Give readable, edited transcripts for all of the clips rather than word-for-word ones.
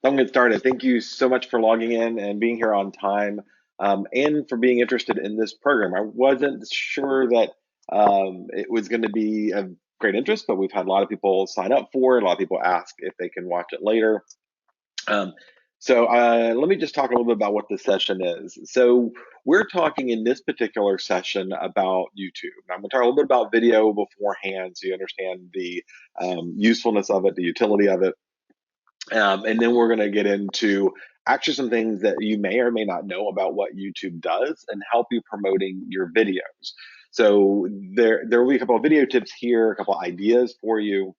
I'm going to get started. Thank you so much for logging in and being here on time, and for being interested in this program. I wasn't sure that it was going to be of great interest, but we've had a lot of people sign up for it. A lot of people ask if they can watch it later. Um, so let me just talk a little bit about what this session is. So we're talking in this particular session about YouTube. Now, I'm going to talk a little bit about video beforehand so you understand the usefulness of it, the utility of it. And then we're going to get into actually some things that you may or may not know about what YouTube does and help you promoting your videos. So there will be a couple of video tips here, a couple of ideas for you,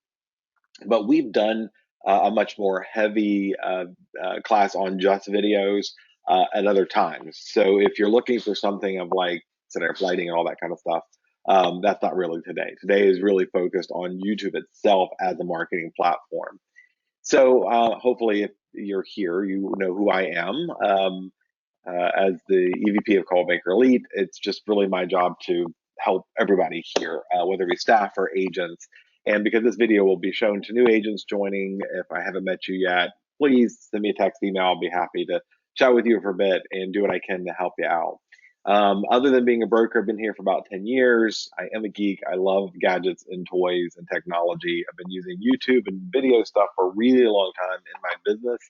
but we've done a much more heavy class on just videos at other times. So if you're looking for something of like scenario lighting and all that kind of stuff, that's not really today. Today is really focused on YouTube itself as a marketing platform. So hopefully, if you're here, you know who I am. As the EVP of Coldwell Banker Elite, it's just really my job to help everybody here, whether it be staff or agents. And because this video will be shown to new agents joining, if I haven't met you yet, please send me a text, email. I'll be happy to chat with you for a bit and do what I can to help you out. Other than being a broker, I've been here for about 10 years. I am a geek. I love gadgets and toys and technology. I've been using YouTube and video stuff for a really long time in my business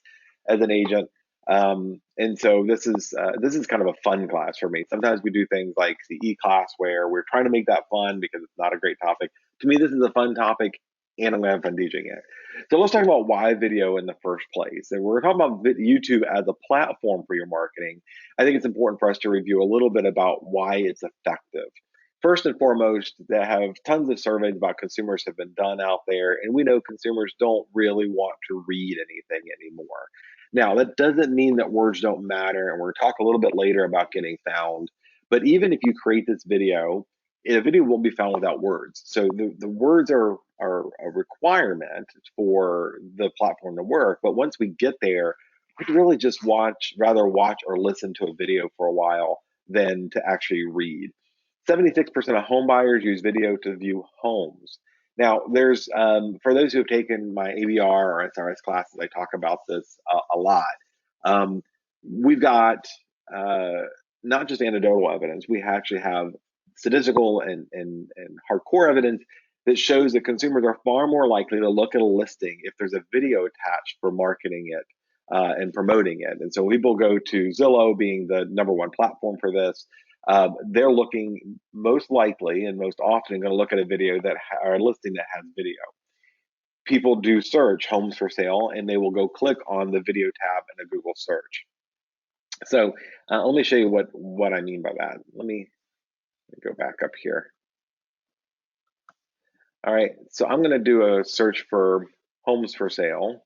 as an agent. And so this is kind of a fun class for me. Sometimes we do things like the e-class where we're trying to make that fun because it's not a great topic. To me, this is a fun topic and I'm going to have fun teaching it. So let's talk about why video in the first place. And we're talking about YouTube as a platform for your marketing. I think it's important for us to review a little bit about why it's effective. First and foremost, they have tons of surveys about consumers have been done out there, and we know consumers don't really want to read anything anymore. Now, that doesn't mean that words don't matter, and we're going to talk a little bit later about getting found. But even if you create this video, a video won't be found without words. So the words are a requirement for the platform to work. But once we get there, we'd really just rather watch or listen to a video for a while than to actually read. 76% of home buyers use video to view homes. Now, there's for those who have taken my ABR or SRS classes, I talk about this a lot. We've got not just anecdotal evidence, we actually have statistical and hardcore evidence that shows that consumers are far more likely to look at a listing if there's a video attached for marketing it and promoting it. And so people go to Zillow, being the #1 platform for this. They're looking most likely and most often going to look at a video or a listing that has video. People do search homes for sale and they will go click on the video tab in a Google search. So let me show you what I mean by that. Let me go back up here. All right, so I'm going to do a search for homes for sale.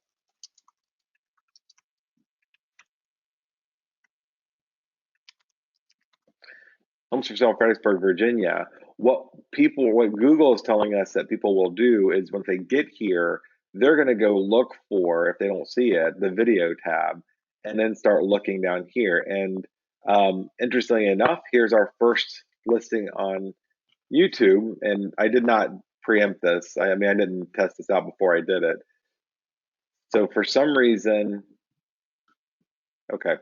Homes for sale, Fredericksburg, Virginia. What Google is telling us that people will do is once they get here, they're going to go look for, if they don't see it, the video tab, and then start looking down here. And interestingly enough, here's our first listing on YouTube. And I did not preempt this. I mean, I didn't test this out before I did it. So for some reason, okay.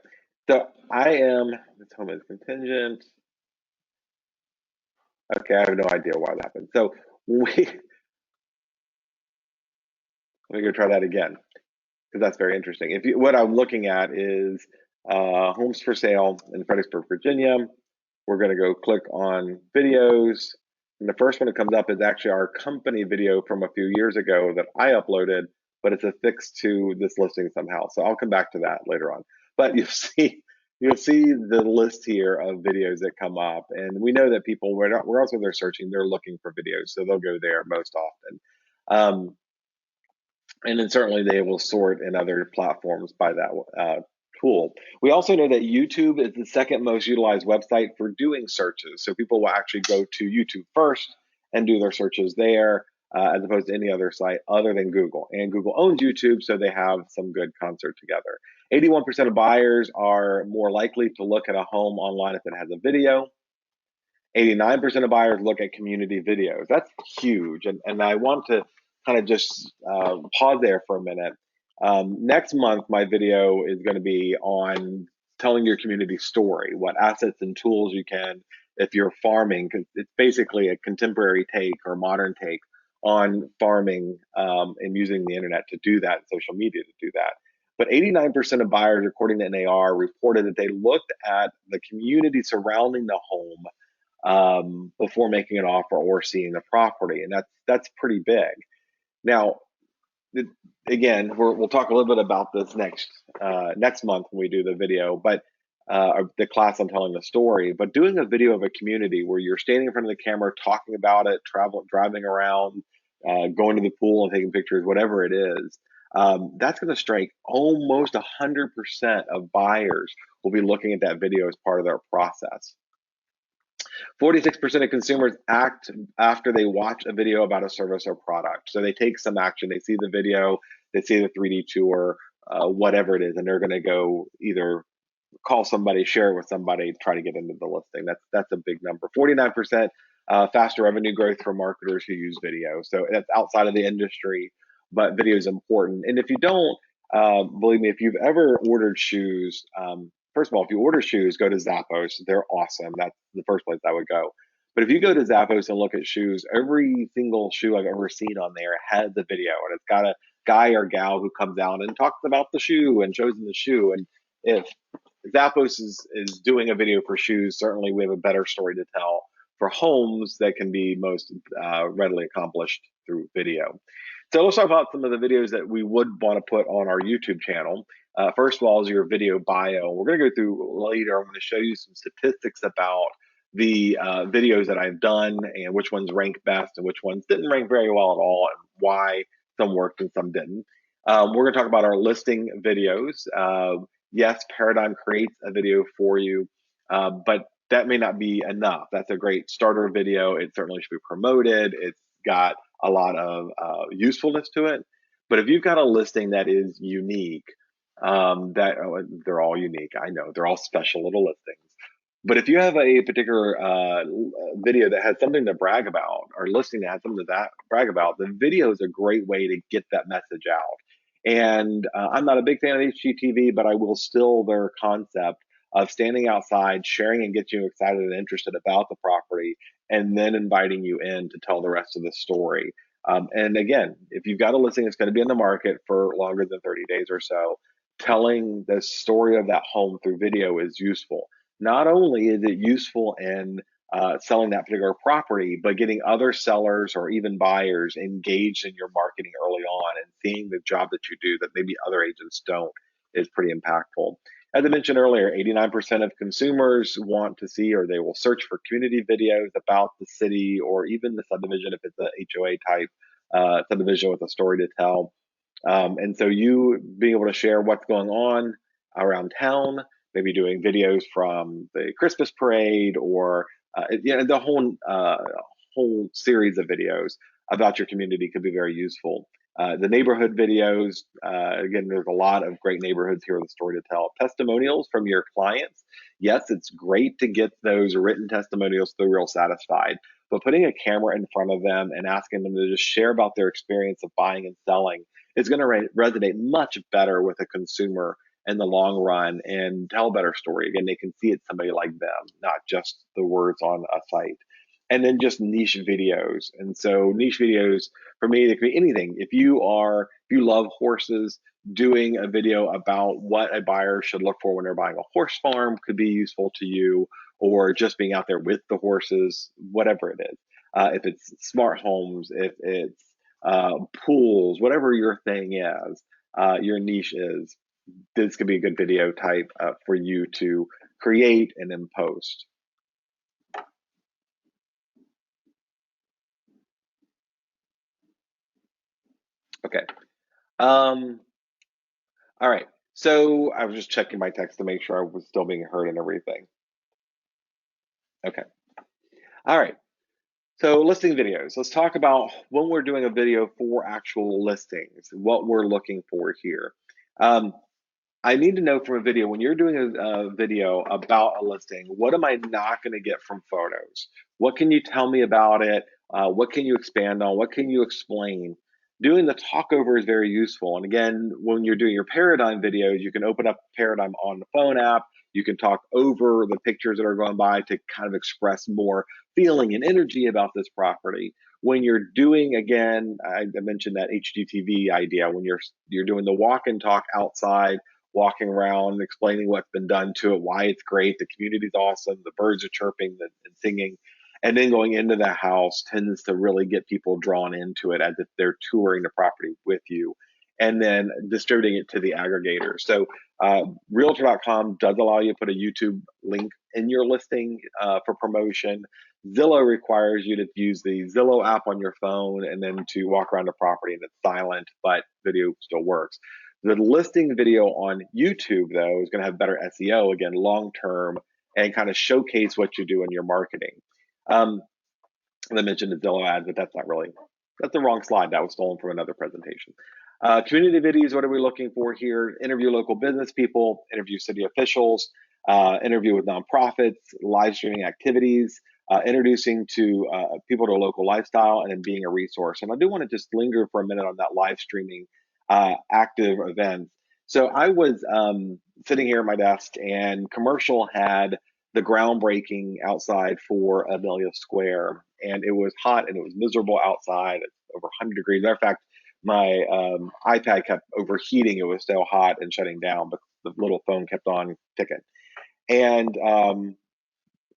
So this home is contingent. Okay, I have no idea why that happened. So let me go try that again, because that's very interesting. What I'm looking at is homes for sale in Fredericksburg, Virginia. We're going to go click on videos. And the first one that comes up is actually our company video from a few years ago that I uploaded, but it's affixed to this listing somehow. So I'll come back to that later on. But you'll see the list here of videos that come up. And we know that people, regardless of they're searching, they're looking for videos. So they'll go there most often. And then certainly they will sort in other platforms by that tool. We also know that YouTube is the second most utilized website for doing searches. So people will actually go to YouTube first and do their searches there, as opposed to any other site other than Google. And Google owns YouTube, so they have some good concert together. 81% of buyers are more likely to look at a home online if it has a video. 89% of buyers look at community videos. That's huge. And I want to kind of just pause there for a minute. Next month, my video is going to be on telling your community story, what assets and tools you can if you're farming, 'cause it's basically a contemporary take or modern take on farming and using the internet to do that, and social media to do that. But 89% of buyers, according to NAR, reported that they looked at the community surrounding the home before making an offer or seeing the property, and that's pretty big. Now, again, we'll talk a little bit about this next month when we do the video, but the class on telling the story. But doing a video of a community where you're standing in front of the camera, talking about it, driving around, going to the pool and taking pictures, whatever it is, that's going to strike almost 100% of buyers will be looking at that video as part of their process. 46% of consumers act after they watch a video about a service or product. So they take some action. They see the video, they see the 3D tour, whatever it is, and they're going to go either call somebody, share it with somebody, try to get into the listing. That's a big number. 49% faster revenue growth for marketers who use video. So that's outside of the industry, but video is important. And if you don't, believe me, if you've ever ordered shoes, first of all, if you order shoes, go to Zappos. They're awesome. That's the first place I would go. But if you go to Zappos and look at shoes, every single shoe I've ever seen on there has a video, and it's got a guy or gal who comes out and talks about the shoe and shows them the shoe. And if Zappos is doing a video for shoes, certainly we have a better story to tell for homes that can be most readily accomplished through video. So let's talk about some of the videos that we would want to put on our YouTube channel. First of all is your video bio. We're going to go through later. I'm going to show you some statistics about the videos that I've done and which ones rank best and which ones didn't rank very well at all and why some worked and some didn't. We're going to talk about our listing videos. Yes, Paradigm creates a video for you, but that may not be enough. That's a great starter video. It certainly should be promoted. It's got a lot of usefulness to it. But if you've got a listing that is unique, they're all unique. I know they're all special little listings. But if you have a particular video that has something to brag about, or listing that has something to brag about, the video is a great way to get that message out. And I'm not a big fan of HGTV, but I will still their concept of standing outside, sharing and get you excited and interested about the property, and then inviting you in to tell the rest of the story. And again, if you've got a listing that's going to be in the market for longer than 30 days or so, telling the story of that home through video is useful. Not only is it useful in selling that particular property, but getting other sellers or even buyers engaged in your marketing early on and seeing the job that you do that maybe other agents don't is pretty impactful. As I mentioned earlier, 89% of consumers want to see or they will search for community videos about the city or even the subdivision if it's a HOA type subdivision with a story to tell. And so you being able to share what's going on around town, maybe doing videos from the Christmas parade or the whole series of videos about your community could be very useful. The neighborhood videos, again, there's a lot of great neighborhoods here with a story to tell. Testimonials from your clients. Yes, it's great to get those written testimonials so they're real satisfied, but putting a camera in front of them and asking them to just share about their experience of buying and selling is going to resonate much better with a consumer in the long run and tell a better story. Again, they can see it's somebody like them, not just the words on a site. And then just niche videos. And so niche videos for me, they could be anything. If you love horses, doing a video about what a buyer should look for when they're buying a horse farm could be useful to you, or just being out there with the horses, whatever it is. If it's smart homes, if it's pools, whatever your thing is, your niche is, this could be a good video type for you to create and then post. Okay. All right. So I was just checking my text to make sure I was still being heard and everything. Okay. All right. So listing videos. Let's talk about when we're doing a video for actual listings, what we're looking for here. I need to know from a video, when you're doing a video about a listing, what am I not going to get from photos? What can you tell me about it? What can you expand on? What can you explain? doing the talk over is very useful. And again, when you're doing your paradigm videos, you can open up Paradigm on the phone app. You can talk over the pictures that are going by to kind of express more feeling and energy about this property. When you're doing, again, I mentioned that HGTV idea, when you're doing the walk and talk outside, walking around, explaining what's been done to it, why it's great, the community's awesome, the birds are chirping and singing, and then going into the house tends to really get people drawn into it as if they're touring the property with you, and then distributing it to the aggregators. So realtor.com does allow you to put a YouTube link in your listing for promotion. Zillow requires you to use the Zillow app on your phone and then to walk around the property, and it's silent, but video still works. The listing video on YouTube, though, is going to have better SEO, again, long term, and kind of showcase what you do in your marketing. And I mentioned the Zillow ad, but that's the wrong slide. That was stolen from another presentation. Community videos, what are we looking for here? Interview local business people, interview city officials, interview with nonprofits, live streaming activities, introducing to people to a local lifestyle, and then being a resource. And I do want to just linger for a minute on that live streaming active events. So I was sitting here at my desk, and commercial had the groundbreaking outside for Amelia Square, and it was hot and it was miserable outside. It's over 100 degrees. Matter of fact, my iPad kept overheating. It was so hot and shutting down, but the little phone kept on ticking. And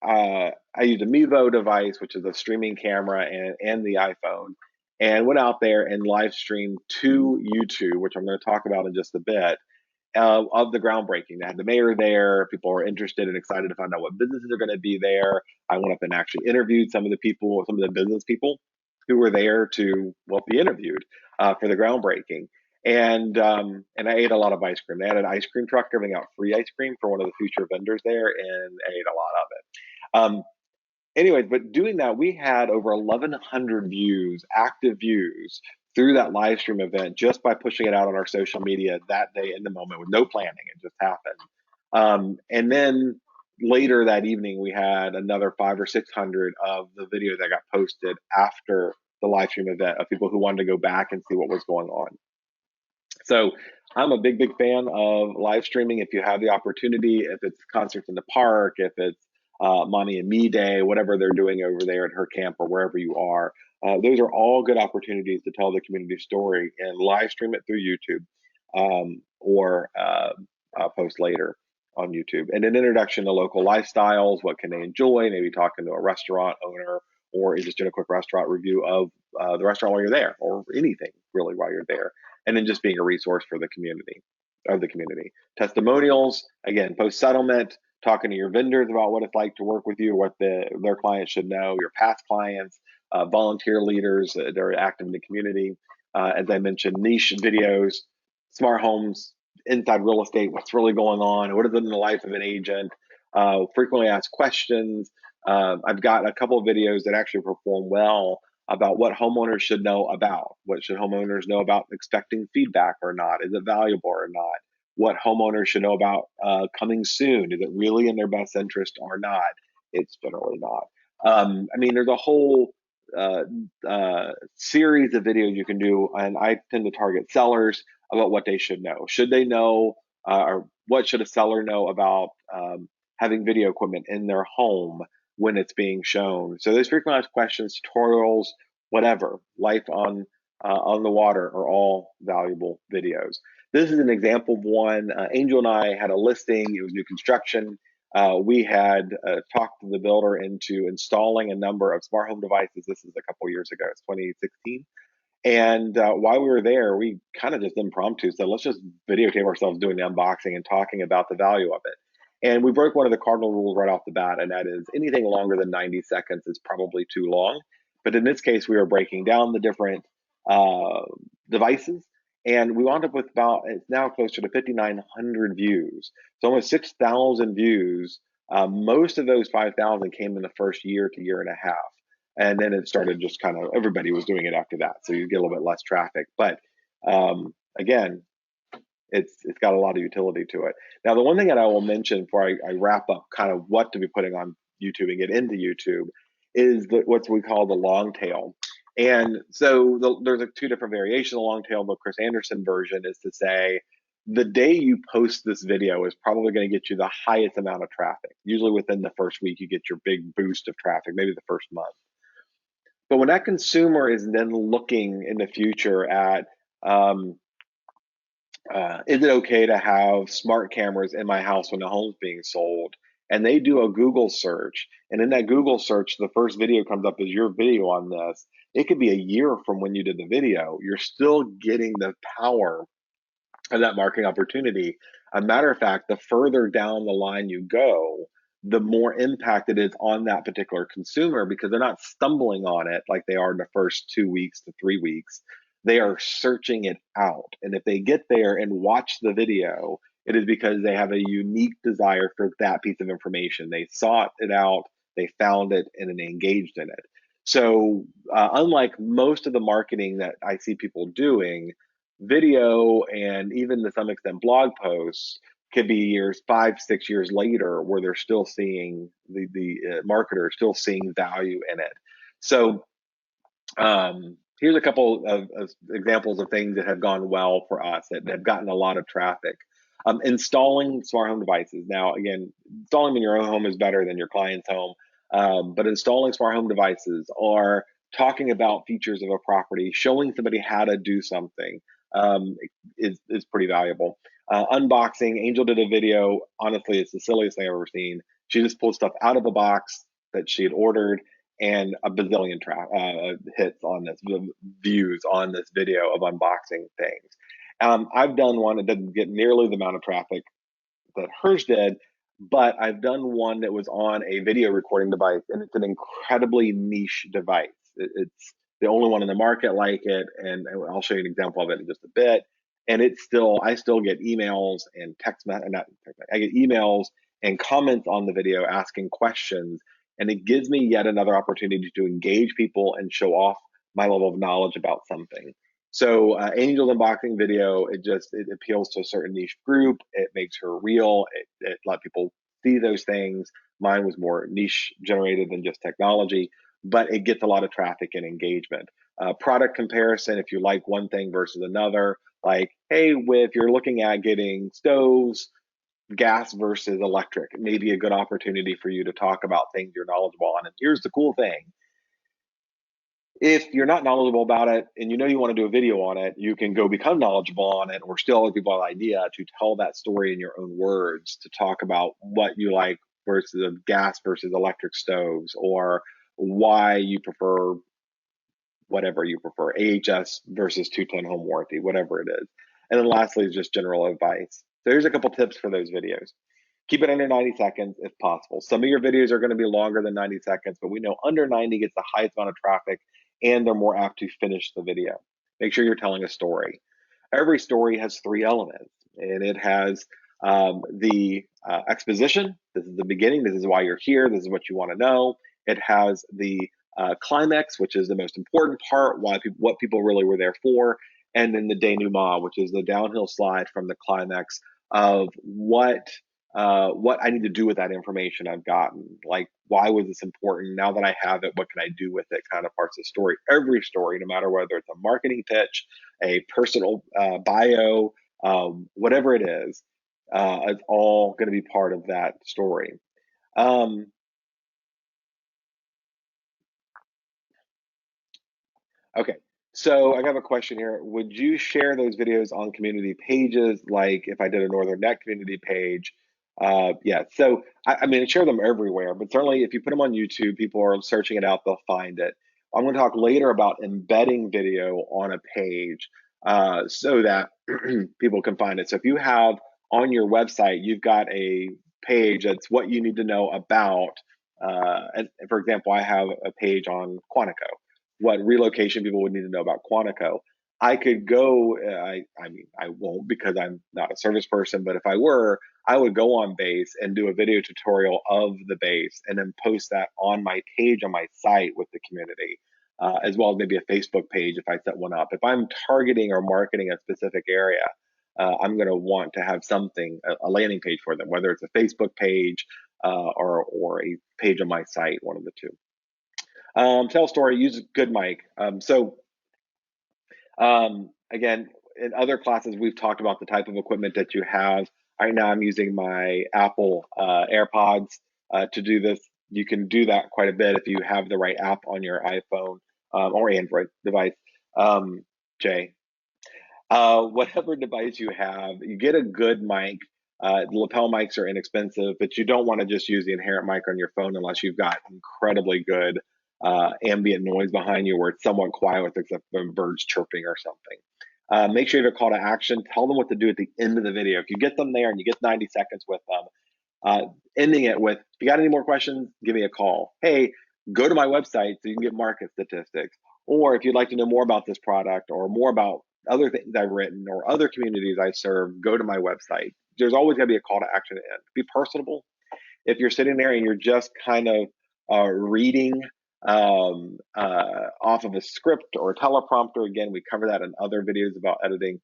I used a Mevo device, which is a streaming camera, and the iPhone, and went out there and live streamed to YouTube, which I'm going to talk about in just a bit, of the groundbreaking. They had the mayor there. People were interested and excited to find out what businesses are going to be there. I went up and actually interviewed some of the business people who were there to, well, be interviewed for the groundbreaking. And I ate a lot of ice cream. They had an ice cream truck giving out free ice cream for one of the future vendors there, and I ate a lot of it. Anyways, but doing that, we had over 1,100 views, active views, through that live stream event just by pushing it out on our social media that day in the moment with no planning. It just happened. And then later that evening, we had another 500 or 600 of the videos that got posted after the live stream event of people who wanted to go back and see what was going on. So I'm a big fan of live streaming. If you have the opportunity, if it's concerts in the park, if it's Mommy and Me Day, whatever they're doing over there at her camp or wherever you are, those are all good opportunities to tell the community story and live stream it through YouTube, or post later on YouTube. And an introduction to local lifestyles, what can they enjoy, maybe talking to a restaurant owner, or just doing a quick restaurant review of the restaurant while you're there, or anything really while you're there. And then just being a resource for the community. Testimonials, again, post settlement, talking to your vendors about what it's like to work with you, what their clients should know, your past clients, volunteer leaders that are active in the community. As I mentioned, niche videos, smart homes, inside real estate, what's really going on, what is it in the life of an agent, frequently asked questions. I've got a couple of videos that actually perform well about what homeowners should know about. What should homeowners know about expecting feedback or not? Is it valuable or not? What homeowners should know about coming soon? Is it really in their best interest or not? It's generally not. I mean, there's a whole series of videos you can do, and I tend to target sellers about what they should know. Should they know, or what should a seller know about having video equipment in their home when it's being shown? So those frequently asked questions, tutorials, whatever, life on the water are all valuable videos. This is an example of one. Angel and I had a listing. It was new construction. We had talked the builder into installing a number of smart home devices. This is a couple years ago. It's 2016. And while we were there, we kind of just impromptu said, let's just videotape ourselves doing the unboxing and talking about the value of it. And we broke one of the cardinal rules right off the bat, and that is anything longer than 90 seconds is probably too long. But in this case, we were breaking down the different devices, and we wound up with it's now closer to 5,900 views. So almost 6,000 views. Most of those 5,000 came in the first year to year and a half. And then it started just kind of, everybody was doing it after that. So you get a little bit less traffic. But again, it's got a lot of utility to it. Now, the one thing that I will mention before I wrap up kind of what to be putting on YouTube and get into YouTube is what we call the long tail. And so there's two different variations. The long tail, the Chris Anderson version is to say, the day you post this video is probably going to get you the highest amount of traffic. Usually within the first week, you get your big boost of traffic, maybe the first month. But when that consumer is then looking in the future at, um, is it okay to have smart cameras in my house when the home's being sold? And they do a Google search. And in that Google search, the first video comes up as your video on this. It could be a year from when you did the video. You're still getting the power of that marketing opportunity. A matter of fact, the further down the line you go, the more impact it is on that particular consumer because they're not stumbling on it like they are in the first 2 weeks to 3 weeks. They are searching it out. And if they get there and watch the video, it is because they have a unique desire for that piece of information. They sought it out, they found it, and they engaged in it. So, unlike most of the marketing that I see people doing, video and even to some extent blog posts could be years, 5, 6 years later, where they're still seeing the marketer still seeing value in it. So here's a couple of examples of things that have gone well for us that have gotten a lot of traffic. Installing smart home devices. Now, again, installing them in your own home is better than your client's home, but installing smart home devices or talking about features of a property, showing somebody how to do something is pretty valuable. Unboxing. Angel did a video. Honestly, it's the silliest thing I've ever seen. She just pulled stuff out of a box that she had ordered and a bazillion hits on this, views on this video of unboxing things. I've done one that didn't get nearly the amount of traffic that hers did, but I've done one that was on a video recording device, and it's an incredibly niche device. It's the only one in the market like it, and I'll show you an example of it in just a bit. And I still get emails and I get emails and comments on the video asking questions, and it gives me yet another opportunity to engage people and show off my level of knowledge about something. So Angel's unboxing video, it appeals to a certain niche group. It makes her real. It let people see those things. Mine was more niche generated than just technology, but it gets a lot of traffic and engagement. Product comparison, if you like one thing versus another, like, hey, if you're looking at getting stoves, gas versus electric, it may be a good opportunity for you to talk about things you're knowledgeable on. And here's the cool thing: if you're not knowledgeable about it and you know you want to do a video on it, you can go become knowledgeable on it or still other people have an idea to tell that story in your own words, to talk about what you like versus gas versus electric stoves, or why you prefer whatever you prefer, AHS versus 210 home warranty, whatever it is. And then lastly is just general advice. So here's a couple tips for those videos. Keep it under 90 seconds if possible. Some of your videos are going to be longer than 90 seconds, but we know under 90 gets the highest amount of traffic and they're more apt to finish the video. Make sure you're telling a story. Every story has three elements, and it has the exposition. This is the beginning. This is why you're here. This is what you want to know. It has the climax, which is the most important part, what people really were there for, and then the denouement, which is the downhill slide from the climax of what I need to do with that information I've gotten. Like, why was this important? Now that I have it, what can I do with it? Kind of parts of the story. Every story, no matter whether it's a marketing pitch, a personal bio, whatever it is all going to be part of that story. Um, okay. So I have a question here. Would you share those videos on community pages? Like if I did a Northern Net community page, yeah. So I mean, I share them everywhere, but certainly if you put them on YouTube, people are searching it out, they'll find it. I'm going to talk later about embedding video on a page so that people can find it. So if you have on your website, you've got a page that's what you need to know about. And for example, I have a page on Quantico, what relocation people would need to know about Quantico. I could go, I mean, I won't because I'm not a service person, but if I were, I would go on base and do a video tutorial of the base and then post that on my page on my site with the community, as well as maybe a Facebook page if I set one up. If I'm targeting or marketing a specific area, I'm going to want to have something, a landing page for them, whether it's a Facebook page or a page on my site, one of the two. Tell a story, use a good mic. Again, in other classes, we've talked about the type of equipment that you have. Right now, I'm using my Apple AirPods to do this. You can do that quite a bit if you have the right app on your iPhone or Android device. Jay, whatever device you have, you get a good mic. Lapel mics are inexpensive, but you don't want to just use the inherent mic on your phone unless you've got incredibly good ambient noise behind you where it's somewhat quiet with except for birds chirping or something. Make sure you have a call to action. Tell them what to do at the end of the video. If you get them there and you get 90 seconds with them, ending it with, if you got any more questions, give me a call. Hey, go to my website so you can get market statistics. Or if you'd like to know more about this product or more about other things I've written or other communities I serve, go to my website. There's always going to be a call to action at the end. Be personable. If you're sitting there and you're just kind of reading off of a script or a teleprompter, again, we cover that in other videos about editing.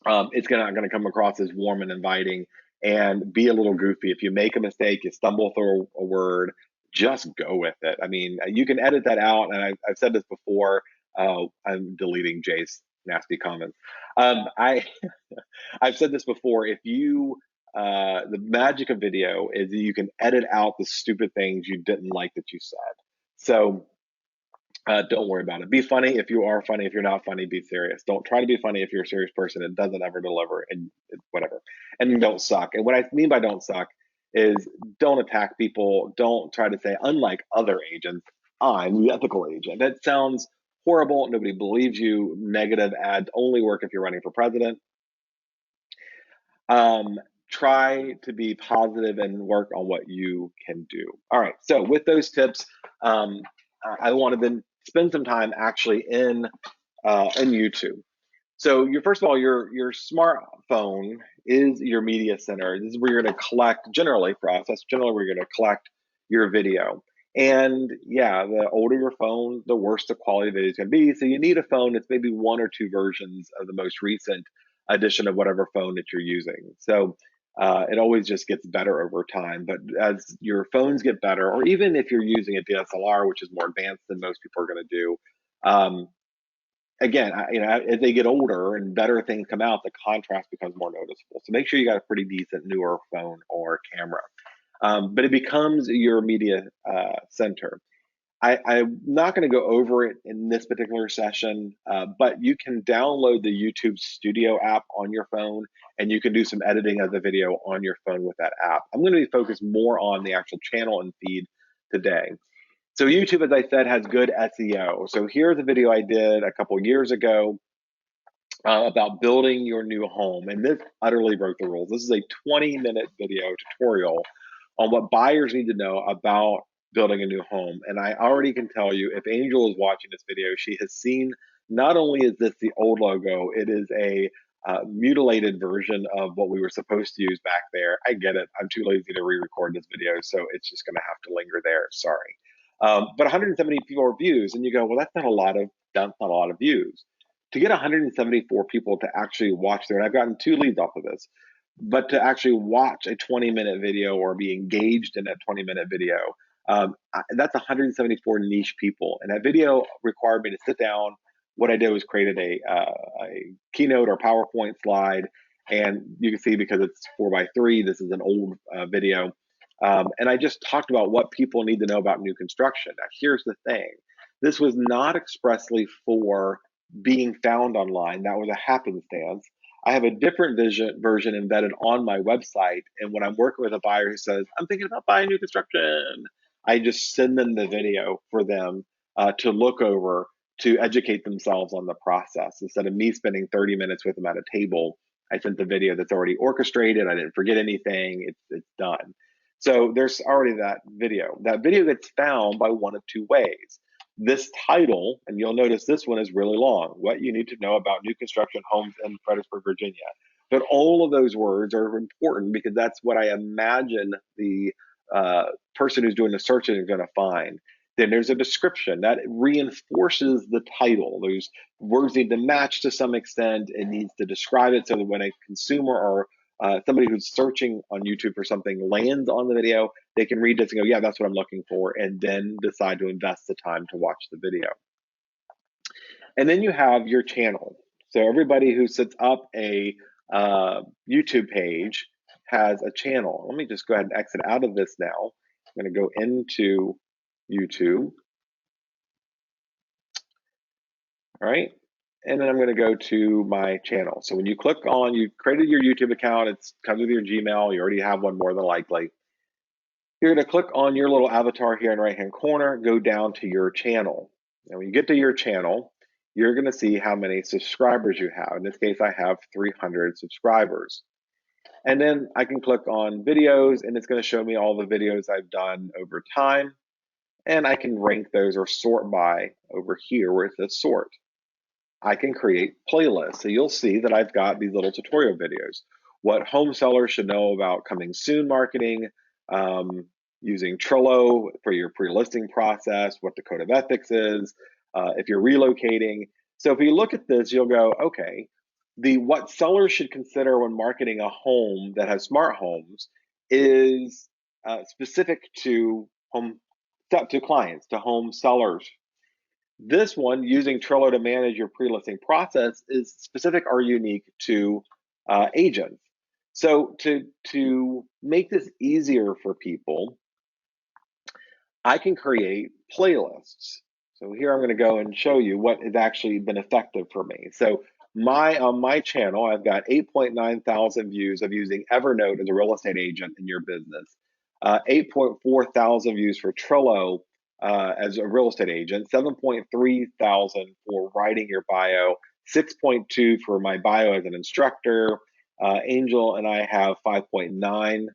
It's not going to come across as warm and inviting, and be a little goofy. If you make a mistake, you stumble through a word, just go with it. I mean, you can edit that out, and I've said this before. I'm deleting Jay's nasty comments. I I've said this before. If you the magic of video is that you can edit out the stupid things you didn't like that you said. So don't worry about it. Be funny if you are funny. If you're not funny, be serious. Don't try to be funny if you're a serious person. It doesn't ever deliver, and whatever. And don't suck. And what I mean by don't suck is don't attack people. Don't try to say, unlike other agents, I'm the ethical agent. That sounds horrible. Nobody believes you. Negative ads only work if you're running for president. Try to be positive and work on what you can do. All right. So with those tips, I want to then spend some time actually in YouTube. So first of all, your smartphone is your media center. This is where you're going to collect, generally for us, that's generally where you're going to collect your video. And yeah, the older your phone, the worse the quality of it is going to be. So you need a phone that's maybe one or two versions of the most recent edition of whatever phone that you're using. So it always just gets better over time. But as your phones get better, or even if you're using a DSLR, which is more advanced than most people are going to do, again, as they get older and better things come out, the contrast becomes more noticeable. So make sure you got a pretty decent newer phone or camera. But it becomes your media center. I'm not going to go over it in this particular session, but you can download the YouTube Studio app on your phone, and you can do some editing of the video on your phone with that app. I'm going to be focused more on the actual channel and feed today. So YouTube, as I said, has good SEO. So here's a video I did a couple years ago about building your new home. And this utterly broke the rules. This is a 20-minute video tutorial on what buyers need to know about building a new home. And I already can tell you, if Angel is watching this video, she has seen, not only is this the old logo, it is a mutilated version of what we were supposed to use back there. I get it. I'm too lazy to re-record this video, so it's just going to have to linger there. Sorry. But 174 views, and you go, well, that's not a lot of views. To get 174 people to actually watch there, and I've gotten 2 leads off of this, but to actually watch a 20-minute video or be engaged in that 20-minute video, that's 174 niche people. And that video required me to sit down. What I did was created a keynote or PowerPoint slide, and you can see because it's 4x3, this is an old video. And I just talked about what people need to know about new construction. Now, here's the thing. This was not expressly for being found online. That was a happenstance. I have a different version embedded on my website. And when I'm working with a buyer who says, I'm thinking about buying new construction, I just send them the video for them to look over, to educate themselves on the process. Instead of me spending 30 minutes with them at a table, I sent the video that's already orchestrated. I didn't forget anything. It's done. So there's already that video. That video gets found by one of 2 ways. This title, and you'll notice this one is really long, what you need to know about new construction homes in Fredericksburg, Virginia. But all of those words are important because that's what I imagine the person who's doing the searching is going to find. Then there's a description that reinforces the title. Those words need to match to some extent. It needs to describe it so that when a consumer or somebody who's searching on YouTube for something lands on the video, they can read this and go, yeah, that's what I'm looking for, and then decide to invest the time to watch the video. And then you have your channel. So everybody who sets up a YouTube page has a channel. Let me just go ahead and exit out of this now. I'm going to go into YouTube. All right. And then I'm going to go to my channel. So when you click on, you created your YouTube account, it comes with your Gmail. You already have one more than likely. You're going to click on your little avatar here in the right-hand corner, go down to your channel. Now, when you get to your channel, you're going to see how many subscribers you have. In this case, I have 300 subscribers. And then I can click on videos, and it's going to show me all the videos I've done over time. And I can rank those or sort by over here where it says sort. I can create playlists. So you'll see that I've got these little tutorial videos. What home sellers should know about coming soon marketing, using Trello for your pre-listing process, what the code of ethics is, if you're relocating. So if you look at this, you'll go, okay, what sellers should consider when marketing a home that has smart homes is specific to clients, to home sellers. This one, using Trello to manage your pre-listing process, is specific or unique to agents. So to make this easier for people, I can create playlists. So here I'm going to go and show you what has actually been effective for me. So on my channel, I've got 8.9 thousand views of using Evernote as a real estate agent in your business, 8.4 thousand views for Trello as a real estate agent, 7.3 thousand for writing your bio, 6.2 for my bio as an instructor. Angel and I have 5.9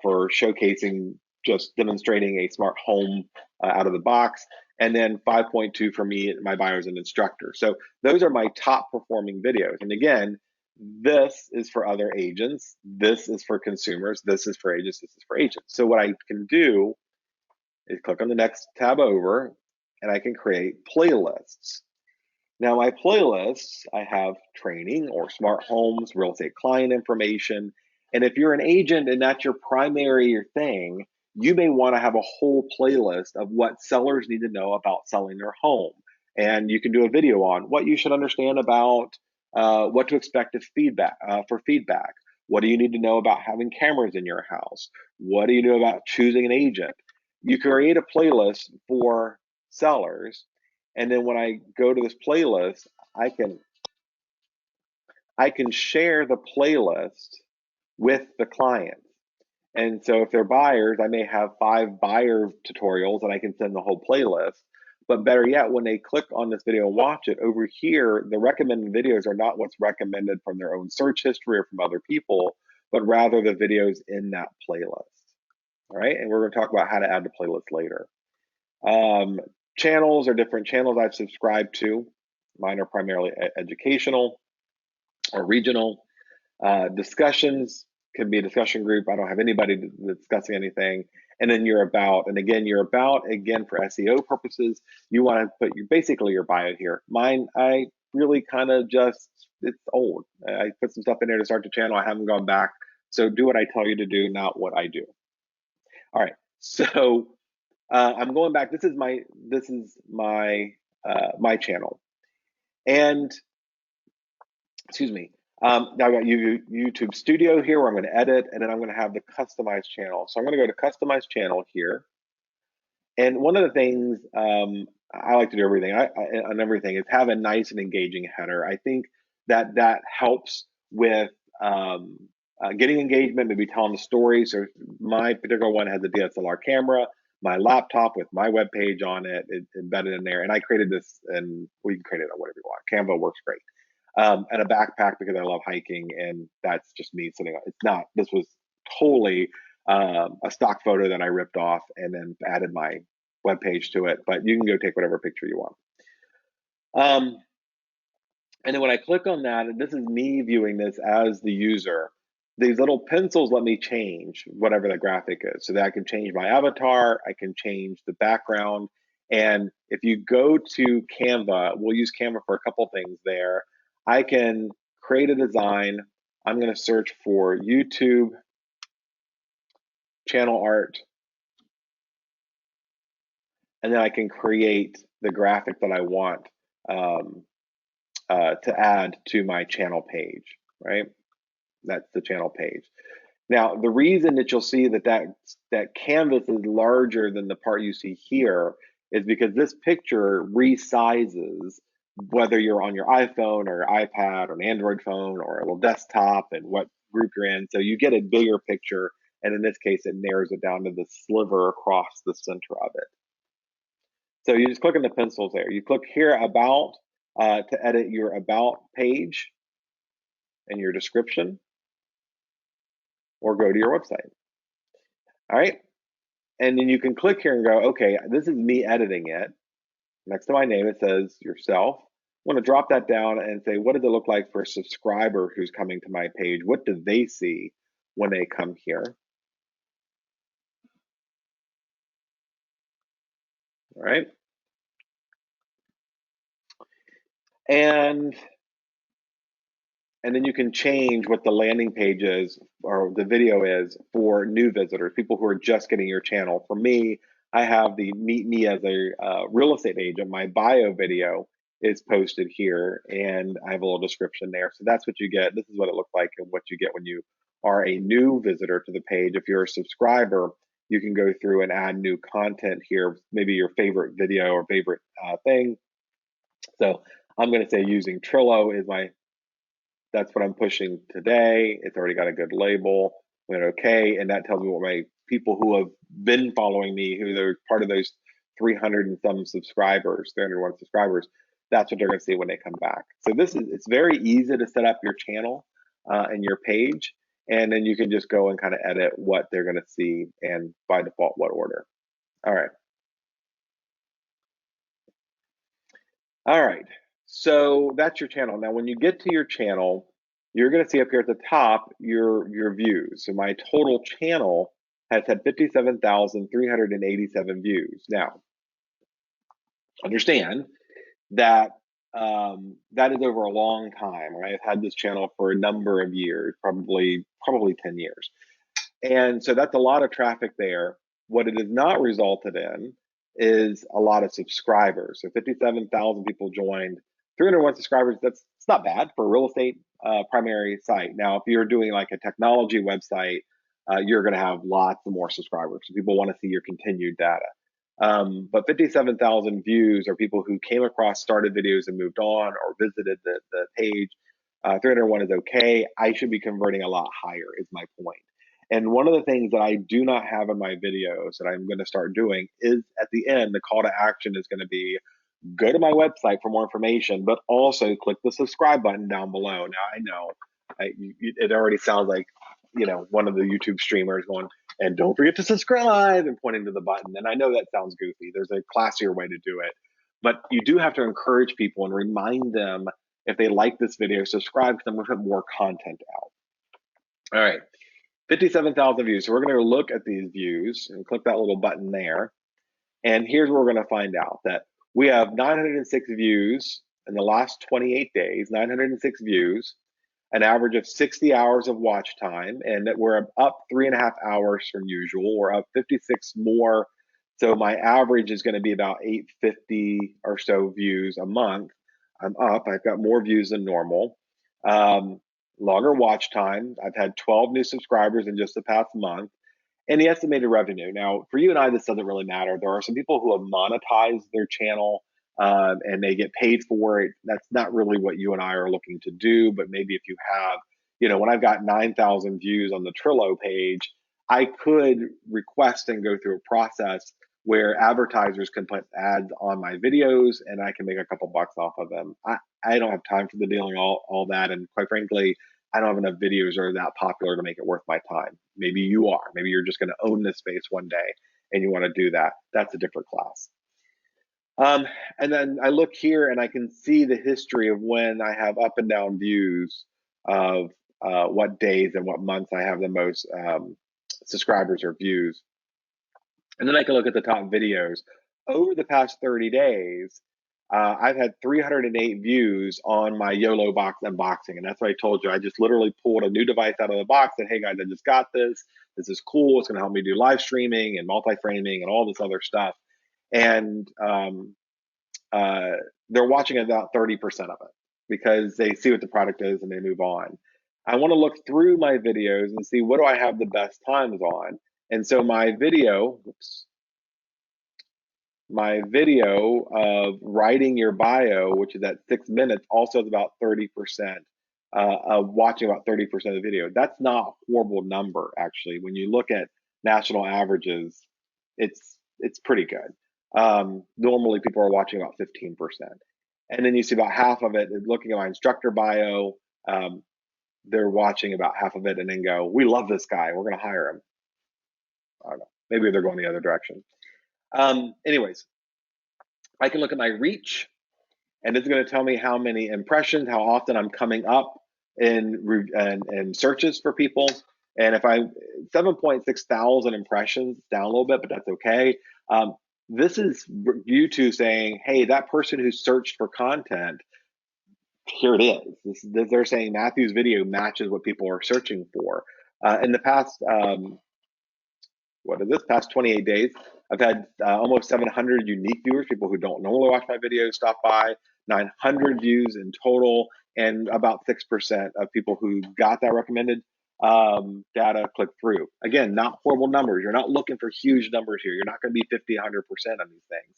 for showcasing, just demonstrating a smart home out of the box, and then 5.2 for me, my bio as an instructor. So those are my top performing videos. And again, this is for other agents, this is for consumers, this is for agents, this is for agents. So what I can do is click on the next tab over, and I can create playlists. Now my playlists, I have training or smart homes, real estate client information. And if you're an agent and that's your primary thing, you may want to have a whole playlist of what sellers need to know about selling their home. And you can do a video on what you should understand about what to expect for feedback. What do you need to know about having cameras in your house? What do you know about choosing an agent? You create a playlist for sellers, and then when I go to this playlist, I can share the playlist with the client. And so if they're buyers, I may have 5 buyer tutorials and I can send the whole playlist. But better yet, when they click on this video and watch it, over here, the recommended videos are not what's recommended from their own search history or from other people, but rather the videos in that playlist. All right, and we're going to talk about how to add the playlist later. Channels are different channels I've subscribed to. Mine are primarily educational or regional. Discussions can be a discussion group. I don't have anybody discussing anything. And then your about, and again, your about, again, for SEO purposes, you want to put basically your bio here. Mine, I really kind of just, it's old. I put some stuff in there to start the channel. I haven't gone back. So do what I tell you to do, not what I do. All right, so I'm going back. This is my channel, and excuse me. Now I got YouTube Studio here where I'm going to edit, and then I'm going to have the customized channel. So I'm going to go to customized channel here, and one of the things I like to do on everything is have a nice and engaging header. I think that helps with getting engagement, maybe telling the story. So my particular one has a DSLR camera, my laptop with my web page on it, embedded in there. And I created this, and we can create it on whatever you want. Canva works great. And a backpack because I love hiking, and that's just me sitting on. It's not. This was totally a stock photo that I ripped off and then added my web page to it. But you can go take whatever picture you want. And then when I click on that, and this is me viewing this as the user, these little pencils let me change whatever the graphic is, so that I can change my avatar, I can change the background. And if you go to Canva, we'll use Canva for a couple things there. I can create a design. I'm going to search for YouTube channel art, and then I can create the graphic that I want to add to my channel page, right? That's the channel page. Now, the reason that you'll see that canvas is larger than the part you see here is because this picture resizes whether you're on your iPhone or your iPad or an Android phone or a little desktop and what group you're in. So you get a bigger picture, and in this case, it narrows it down to the sliver across the center of it. So you just click on the pencils there. You click here about to edit your about page and your description, or go to your website. All right. And then you can click here and go, okay, this is me editing it. Next to my name, it says yourself. I'm going to drop that down and say, what does it look like for a subscriber who's coming to my page? What do they see when they come here? All right. And then you can change what the landing page is or the video is for new visitors, people who are just getting your channel. For me, I have the meet me as a real estate agent. My bio video is posted here, and I have a little description there. So that's what you get. This is what it looks like and what you get when you are a new visitor to the page. If you're a subscriber, you can go through and add new content here, maybe your favorite video or favorite thing. So I'm going to say using Trello is that's what I'm pushing today. It's already got a good label. Went okay, and that tells me what my people who have been following me, who they're part of those 300 and some subscribers, 301 subscribers, that's what they're going to see when they come back. So it's very easy to set up your channel and your page, and then you can just go and kind of edit what they're going to see and by default what order. All right. All right. So that's your channel. Now, when you get to your channel, you're going to see up here at the top your views. So my total channel has had 57,387 views. Now, understand that that is over a long time. Right? I've had this channel for a number of years, probably 10 years. And so that's a lot of traffic there. What it has not resulted in is a lot of subscribers. So 57,000 people joined, 301 subscribers. It's not bad for a real estate primary site. Now, if you're doing like a technology website, you're going to have lots of more subscribers. So people want to see your continued data. But 57,000 views are people who came across, started videos and moved on or visited the page. 301 is okay. I should be converting a lot higher is my point. And one of the things that I do not have in my videos that I'm going to start doing is at the end, the call to action is going to be go to my website for more information, but also click the subscribe button down below. Now, I know it already sounds like, one of the YouTube streamers going, and don't forget to subscribe and pointing to the button. And I know that sounds goofy. There's a classier way to do it. But you do have to encourage people and remind them if they like this video, subscribe because I'm going to put more content out. All right. 57,000 views. So we're going to look at these views and click that little button there. And here's where we're going to find out that we have 906 views in the last 28 days, 906 views, an average of 60 hours of watch time, and that we're up 3.5 hours from usual. We're up 56 more. So my average is going to be about 850 or so views a month. I'm up. I've got more views than normal. Longer watch time. I've had 12 new subscribers in just the past month. And the estimated revenue. Now, for you and I, this doesn't really matter. There are some people who have monetized their channel and they get paid for it. That's not really what you and I are looking to do. But maybe if you have, when I've got 9,000 views on the Trello page, I could request and go through a process where advertisers can put ads on my videos and I can make a couple bucks off of them. I don't have time for the dealing all that. And quite frankly, I don't have enough videos that are that popular to make it worth my time. Maybe you are. Maybe you're just going to own this space one day and you want to do that. That's a different class. And then I look here and I can see the history of when I have up and down views of what days and what months I have the most subscribers or views. And then I can look at the top videos over the past 30 days. I've had 308 views on my YOLO box unboxing. And that's what I told you. I just literally pulled a new device out of the box and, hey guys, I just got this. This is cool. It's going to help me do live streaming and multi-framing and all this other stuff. And they're watching about 30% of it because they see what the product is and they move on. I want to look through my videos and see what do I have the best times on. And so my video, of writing your bio, which is at 6 minutes, also has about 30% of watching about 30% of the video. That's not a horrible number, actually. When you look at national averages, it's pretty good. Normally, people are watching about 15%. And then you see about half of it looking at my instructor bio. They're watching about half of it and then go, we love this guy. We're going to hire him. I don't know. Maybe they're going the other direction. Anyways, I can look at my reach, and it's going to tell me how many impressions, how often I'm coming up in searches for people. And if I 7.6 thousand impressions, down a little bit, but that's okay. This is YouTube saying, hey, that person who searched for content, here it is. They're saying Matthew's video matches what people are searching for. In the past, past 28 days, I've had almost 700 unique viewers, people who don't normally watch my videos stop by, 900 views in total, and about 6% of people who got that recommended data click through. Again, not horrible numbers. You're not looking for huge numbers here. You're not going to be 50, 100% on these things.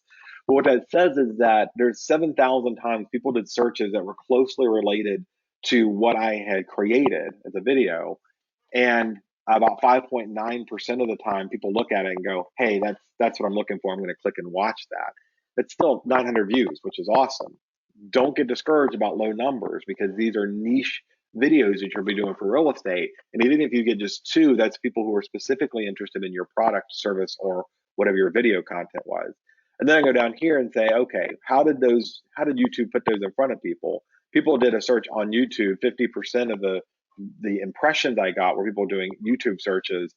But what that says is that there's 7,000 times people did searches that were closely related to what I had created as a video. And about 5.9% of the time, people look at it and go, hey, that's what I'm looking for. I'm going to click and watch that. It's still 900 views, which is awesome. Don't get discouraged about low numbers because these are niche videos that you'll be doing for real estate. And even if you get just 2, that's people who are specifically interested in your product, service, or whatever your video content was. And then I go down here and say, okay, how did YouTube put those in front of people? People did a search on YouTube. 50% of the impressions I got were people doing YouTube searches.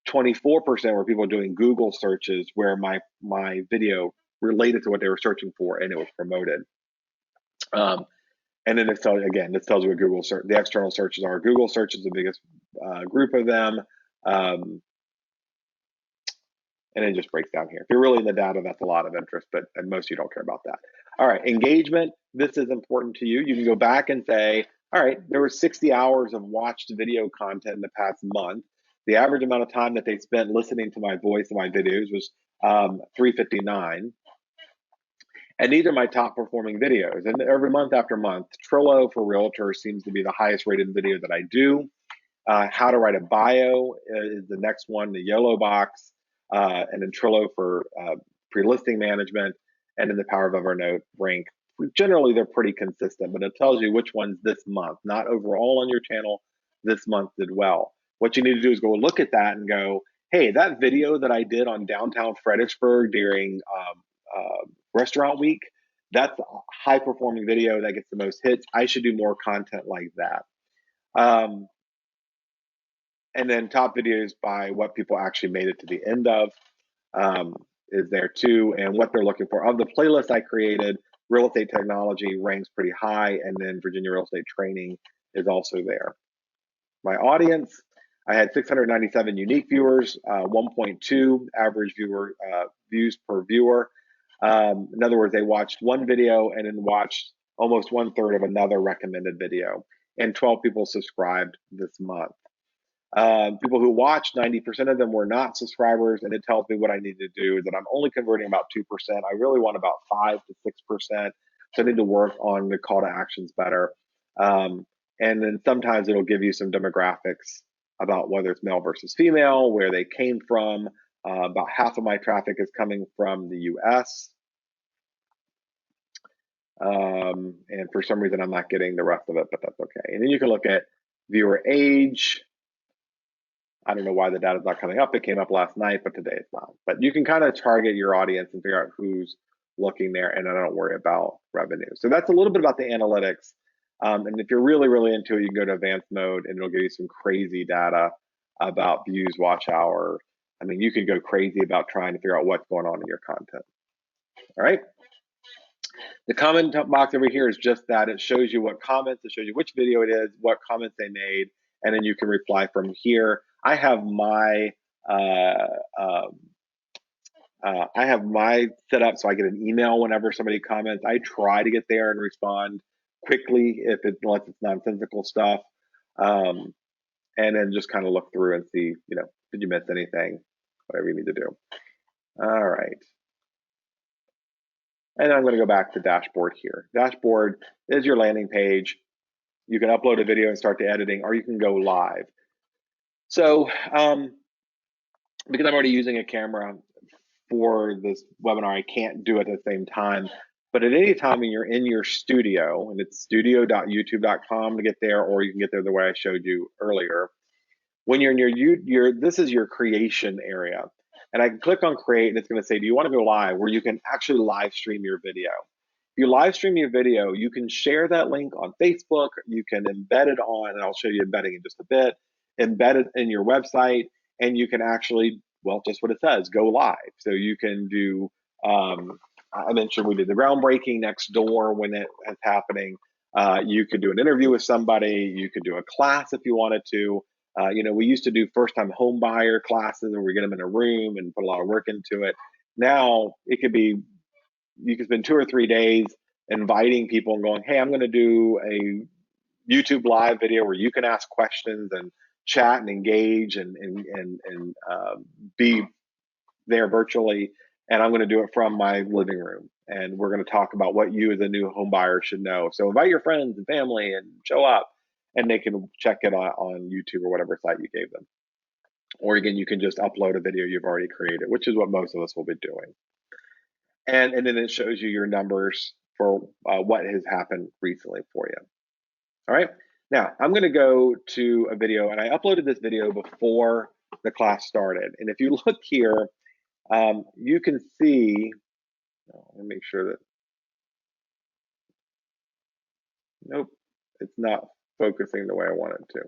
24% were people doing Google searches where my video related to what they were searching for and it was promoted. And then this tells you what Google search, the external searches are. Google search is the biggest group of them. And it just breaks down here. If you're really in the data, that's a lot of interest, but most of you don't care about that. All right, engagement. This is important to you. You can go back and say, all right, there were 60 hours of watched video content in the past month. The average amount of time that they spent listening to my voice and my videos was 359. And these are my top performing videos. And every month after month, Trello for realtors seems to be the highest rated video that I do. How to write a bio is the next one, the YOLO box, and then Trello for pre-listing management, and then the Power of Evernote rank. Generally, they're pretty consistent, but it tells you which ones this month, not overall on your channel, this month did well. What you need to do is go look at that and go, hey, that video that I did on downtown Fredericksburg during restaurant week, that's a high performing video that gets the most hits. I should do more content like that. And then top videos by what people actually made it to the end of is there too, and what they're looking for. Of the playlist I created, real estate technology ranks pretty high, and then Virginia real estate training is also there. My audience, I had 697 unique viewers, 1.2 average views per viewer. In other words, they watched one video and then watched almost 1/3 of another recommended video, and 12 people subscribed this month. People who watched, 90% of them were not subscribers, and it tells me what I need to do, that I'm only converting about 2%. I really want about 5 to 6%, so I need to work on the call to actions better. And then sometimes it'll give you some demographics about whether it's male versus female, where they came from. About half of my traffic is coming from the US. And for some reason, I'm not getting the rest of it, but that's okay. And then you can look at viewer age. I don't know why the data's not coming up. It came up last night, but today it's not. But you can kind of target your audience and figure out who's looking there, and I don't worry about revenue. So that's a little bit about the analytics. And if you're really, really into it, you can go to advanced mode, and it'll give you some crazy data about views, watch hour. I mean, you can go crazy about trying to figure out what's going on in your content. All right. The comment box over here is just that. It shows you what comments, it shows you which video it is, what comments they made, and then you can reply from here. I have my set up so I get an email whenever somebody comments. I try to get there and respond quickly unless it's nonsensical stuff, and then just kind of look through and see, did you miss anything, whatever you need to do. All right. And I'm going to go back to dashboard here. Dashboard is your landing page. You can upload a video and start the editing, or you can go live. So because I'm already using a camera for this webinar, I can't do it at the same time. But at any time when you're in your studio, and it's studio.youtube.com to get there, or you can get there the way I showed you earlier. When you're in this is your creation area. And I can click on create, and it's going to say, do you want to go live, where you can actually live stream your video. If you live stream your video, you can share that link on Facebook, you can embed it on, and I'll show you embedding in just a bit, embed it in your website, and you can actually, well, just what it says, go live. So you can do, I mentioned we did the groundbreaking next door when it was happening. You could do an interview with somebody, you could do a class if you wanted to. We used to do first-time home buyer classes where we get them in a room and put a lot of work into it. Now it could be, you could spend 2 or 3 days inviting people and going, hey, I'm going to do a YouTube live video where you can ask questions and chat and engage and be there virtually. And I'm going to do it from my living room. And we're going to talk about what you as a new home buyer should know. So invite your friends and family and show up, and they can check it on YouTube or whatever site you gave them. Or again, you can just upload a video you've already created, which is what most of us will be doing. And then it shows you your numbers for what has happened recently for you. All right. Now I'm going to go to a video, and I uploaded this video before the class started. And if you look here, you can see, let me make sure that, nope, it's not focusing the way I want it to.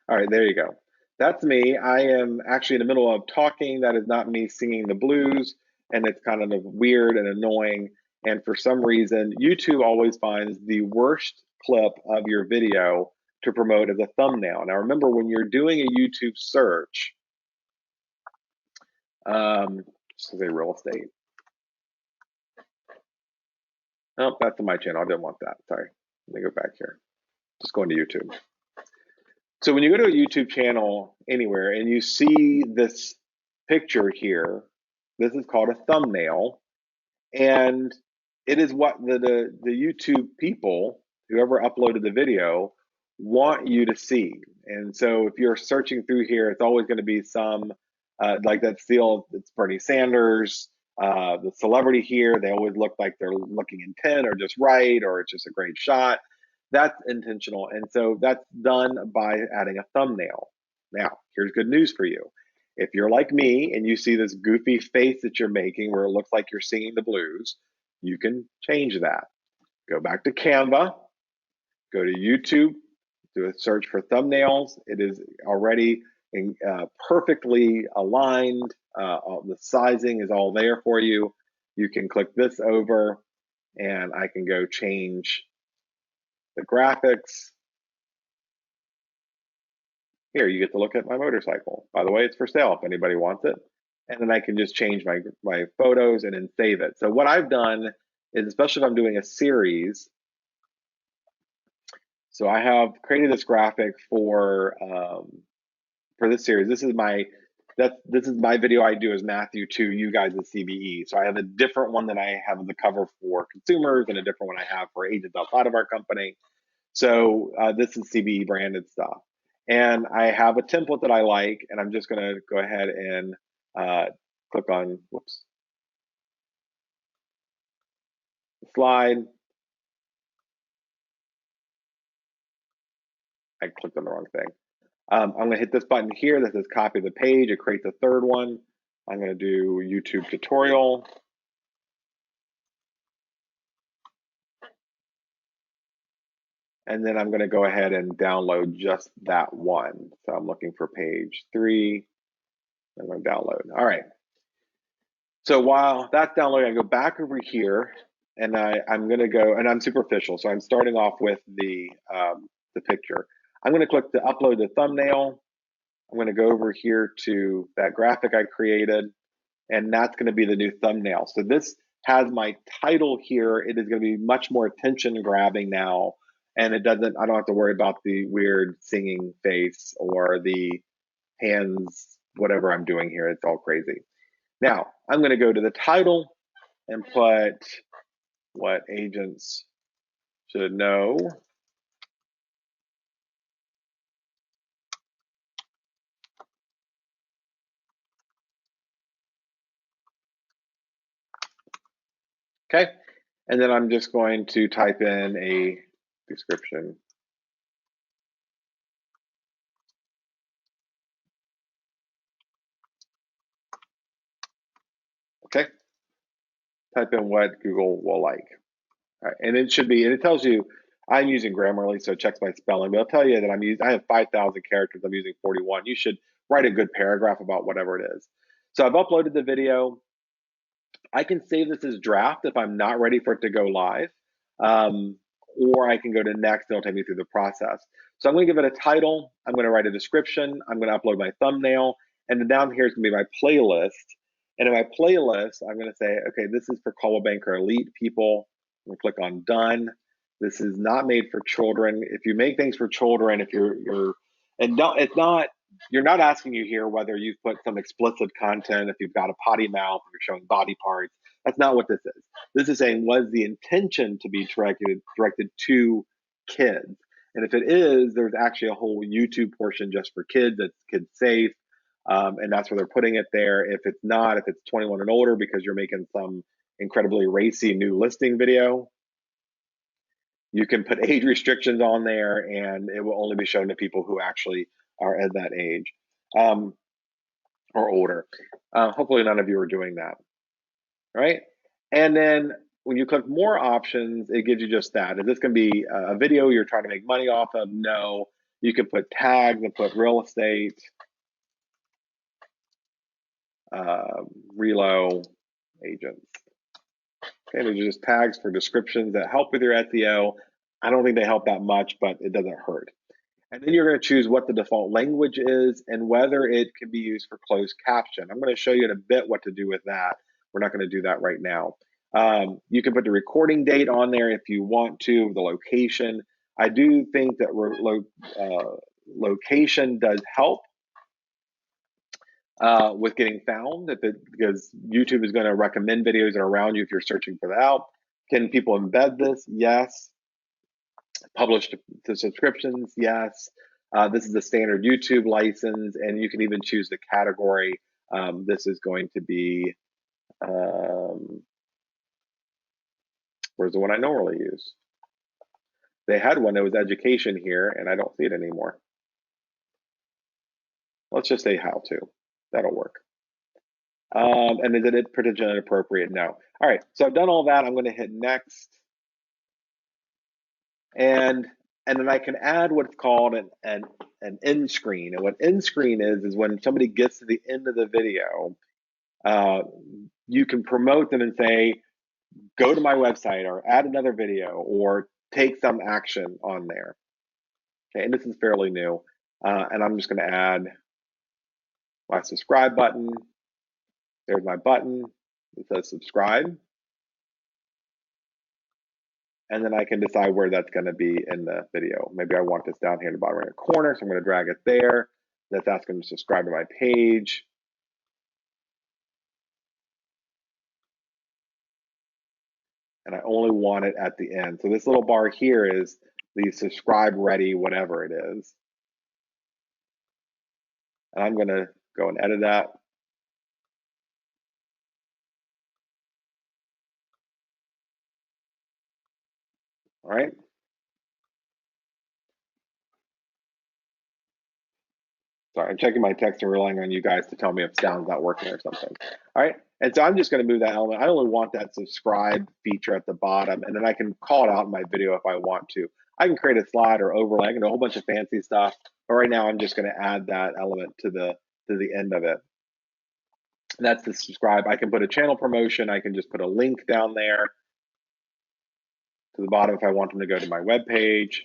All right, there you go. That's me. I am actually in the middle of talking. That is not me singing the blues, and it's kind of weird and annoying. And for some reason, YouTube always finds the worst clip of your video to promote as a thumbnail. Now, remember, when you're doing a YouTube search, just say real estate. Oh, that's on my channel. I didn't want that. Sorry. Let me go back here. Just going to YouTube. So when you go to a YouTube channel anywhere and you see this picture here, this is called a thumbnail, and it is what the YouTube people, whoever uploaded the video, want you to see. And so if you're searching through here, it's always going to be some like that still, it's Bernie Sanders, the celebrity here, they always look like they're looking intent or just right, or it's just a great shot. That's intentional. And so that's done by adding a thumbnail. Now, here's good news for you. If you're like me and you see this goofy face that you're making where it looks like you're singing the blues, you can change that. Go back to Canva, go to YouTube, do a search for thumbnails. It is already perfectly aligned. The sizing is all there for you. You can click this over, and I can go change the graphics. Here, you get to look at my motorcycle. By the way, it's for sale if anybody wants it. And then I can just change my photos and then save it. So what I've done is, especially if I'm doing a series, so I have created this graphic for this series. This is my video I do as Matthew to you guys at CBE. So I have a different one that I have the cover for consumers and a different one I have for agents outside of our company. So this is CBE branded stuff. And I have a template that I like, and I'm just going to go ahead and click on, whoops, slide. I clicked on the wrong thing. I'm going to hit this button here that says copy the page. It creates a third one. I'm going to do YouTube tutorial. And then I'm going to go ahead and download just that one. So I'm looking for page 3. I'm going to download. All right. So while that's downloading, I go back over here and I'm going to go, and I'm superficial. So I'm starting off with the picture. I'm going to click to upload the thumbnail. I'm going to go over here to that graphic I created, and that's going to be the new thumbnail. So this has my title here. It is going to be much more attention grabbing now. And I don't have to worry about the weird singing face or the hands, whatever I'm doing here. It's all crazy. Now, I'm going to go to the title and put what agents should know. Okay. And then I'm just going to type in a description. Okay. Type in what Google will like. All right. And it should be, and it tells you, I'm using Grammarly, so it checks my spelling, but it'll tell you that I have 5,000 characters, I'm using 41. You should write a good paragraph about whatever it is. So I've uploaded the video. I can save this as draft if I'm not ready for it to go live, or I can go to next and it'll take me through the process. So I'm going to give it a title. I'm going to write a description. I'm going to upload my thumbnail, and then down here is going to be my playlist. And in my playlist, I'm going to say, okay, this is for Coldwell Banker Elite people. I'm going to click on done. This is not made for children. If you make things for children, if you're and no, it's not you're not asking you here whether you've put some explicit content, if you've got a potty mouth, if you're showing body parts. That's not what this is. This is saying, was the intention to be directed to kids? And if it is, there's actually a whole YouTube portion just for kids that's kid safe. And that's where they're putting it there. If it's not, if it's 21 and older because you're making some incredibly racy new listing video, you can put age restrictions on there and it will only be shown to people who actually are at that age or older. Hopefully none of you are doing that, right? And then when you click more options, it gives you just that. Is this going to be a video you're trying to make money off of? No. You can put tags and put real estate, relo agents. Okay, these are just tags for descriptions that help with your SEO. I don't think they help that much, but it doesn't hurt. And then you're going to choose what the default language is and whether it can be used for closed caption. I'm going to show you in a bit what to do with that. We're not going to do that right now. You can put the recording date on there if you want to, the location. I do think that location does help with getting found, because YouTube is going to recommend videos that are around you if you're searching for that. Can people embed this? Yes. Publish to subscriptions? Yes. This is the standard YouTube license, and you can even choose the category. This is going to be, where's the one I normally use? They had one that was education here, and I don't see it anymore. Let's just say how to. That'll work. And is it potentially inappropriate? No. All right, so I've done all that. I'm going to hit next. And then I can add what's called an end screen. And what end screen is when somebody gets to the end of the video, you can promote them and say, go to my website or add another video or take some action on there. Okay, and this is fairly new. And I'm just going to add my subscribe button. There's my button. It says subscribe. And then I can decide where that's going to be in the video. Maybe I want this down here in the bottom right corner, so I'm going to drag it there. That's asking them to subscribe to my page. And I only want it at the end. So this little bar here is the subscribe ready, whatever it is. And I'm going to go and edit that. All right. Sorry, I'm checking my text and relying on you guys to tell me if sound's not working or something. All right. And so I'm just going to move that element. I only want that subscribe feature at the bottom, and then I can call it out in my video if I want to. I can create a slide or overlay. I can do a whole bunch of fancy stuff. But right now, I'm just going to add that element to the end of it. And that's the subscribe. I can put a channel promotion. I can just put a link down there to the bottom if I want them to go to my web page.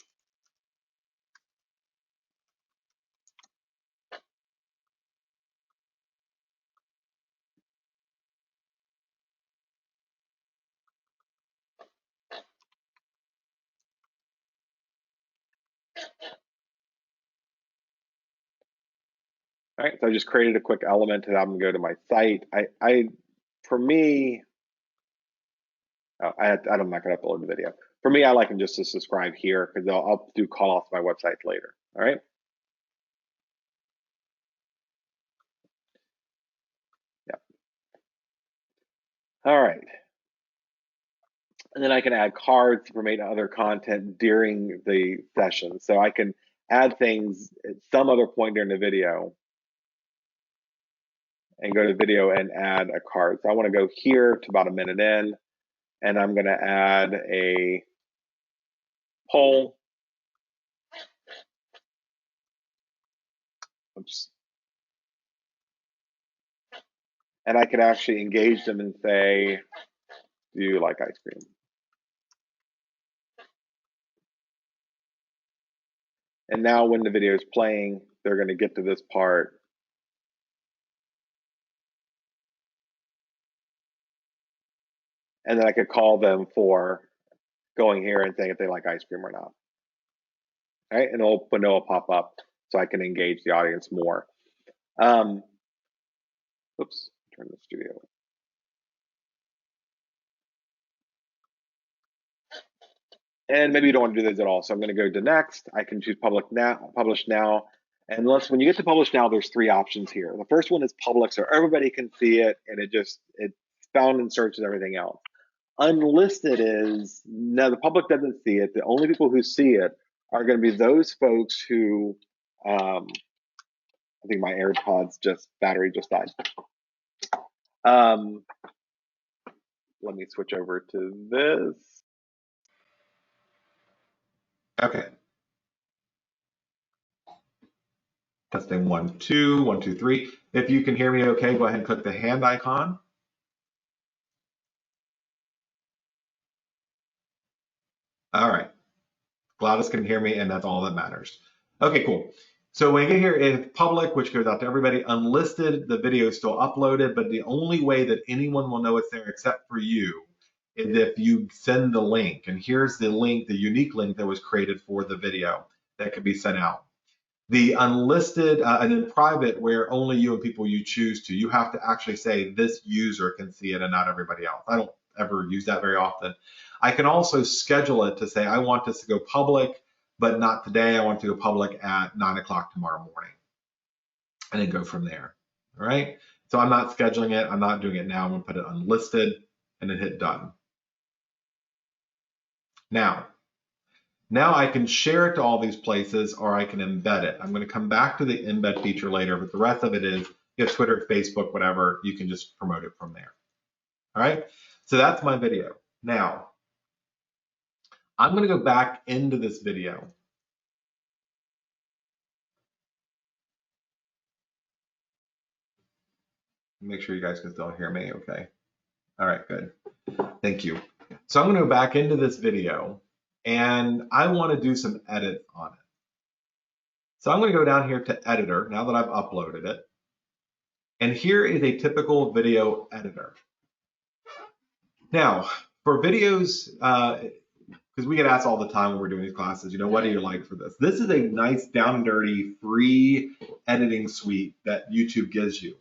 All right, so I just created a quick element to have them go to my site. For me, I'm not going to upload the video. For me, I like them just to subscribe here because I'll do call off my website later. All right. Yep. All right. And then I can add cards to promote other content during the session. So I can add things at some other point during the video and go to video and add a card. So I want to go here to about a minute in, and I'm going to add a poll. Oops. And I can actually engage them and say, do you like ice cream? And now when the video is playing, they're going to get to this part. And then I could call them for going here and saying if they like ice cream or not. All right, and a window will pop up so I can engage the audience more. Oops, turn the studio. And maybe you don't want to do this at all. So I'm going to go to next. I can choose publish now. And when you get to publish now, there's three options here. The first one is public, so everybody can see it, and it's found in search and everything else. Unlisted is, no, the public doesn't see it. The only people who see it are going to be those folks who, I think my AirPods battery just died. Let me switch over to this. Okay. Testing 1, 2, 1, 2, 3. If you can hear me okay, go ahead and click the hand icon. All right. Gladys can hear me, and that's all that matters. Okay, cool. So when you get here, it's public, which goes out to everybody. Unlisted, the video is still uploaded, but the only way that anyone will know it's there except for you is if you send the link. And here's the link, the unique link that was created for the video that can be sent out. The unlisted and then private, where only you and people you choose to, you have to actually say this user can see it and not everybody else. I don't ever use that very often. I can also schedule it to say I want this to go public, but not today. I want to go public at 9 o'clock tomorrow morning, and then go from there. All right. So I'm not scheduling it. I'm not doing it now. I'm going to put it unlisted and then hit done. Now I can share it to all these places, or I can embed it. I'm going to come back to the embed feature later, but the rest of it is, you have Twitter, Facebook, whatever, you can just promote it from there. All right, so that's my video. Now, I'm going to go back into this video. Make sure you guys can still hear me okay. All right, good. Thank you. So I'm going to go back into this video, and I want to do some edits on it. So I'm going to go down here to editor now that I've uploaded it. And here is a typical video editor. Now, for videos, because we get asked all the time when we're doing these classes, you know, what do you like for this? This is a nice down and dirty free editing suite that YouTube gives you.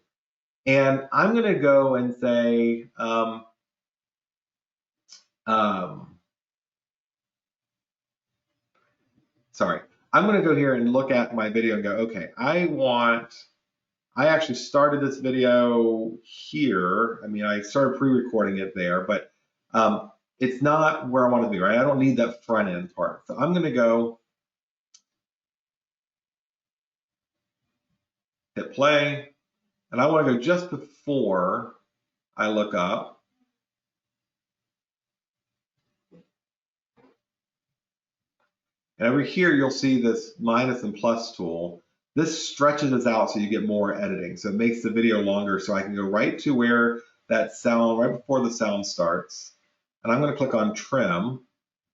And I'm going to go and say, sorry, I'm going to go here and look at my video and go, okay, I actually started this video here. I mean, I started pre-recording it there, but it's not where I want to be, right? I don't need that front end part. So I'm going to go hit play, and I want to go just before I look up. And over here, you'll see this minus and plus tool. this stretches this out so you get more editing. So it makes the video longer, so I can go right to where that sound, right before the sound starts. And I'm going to click on trim,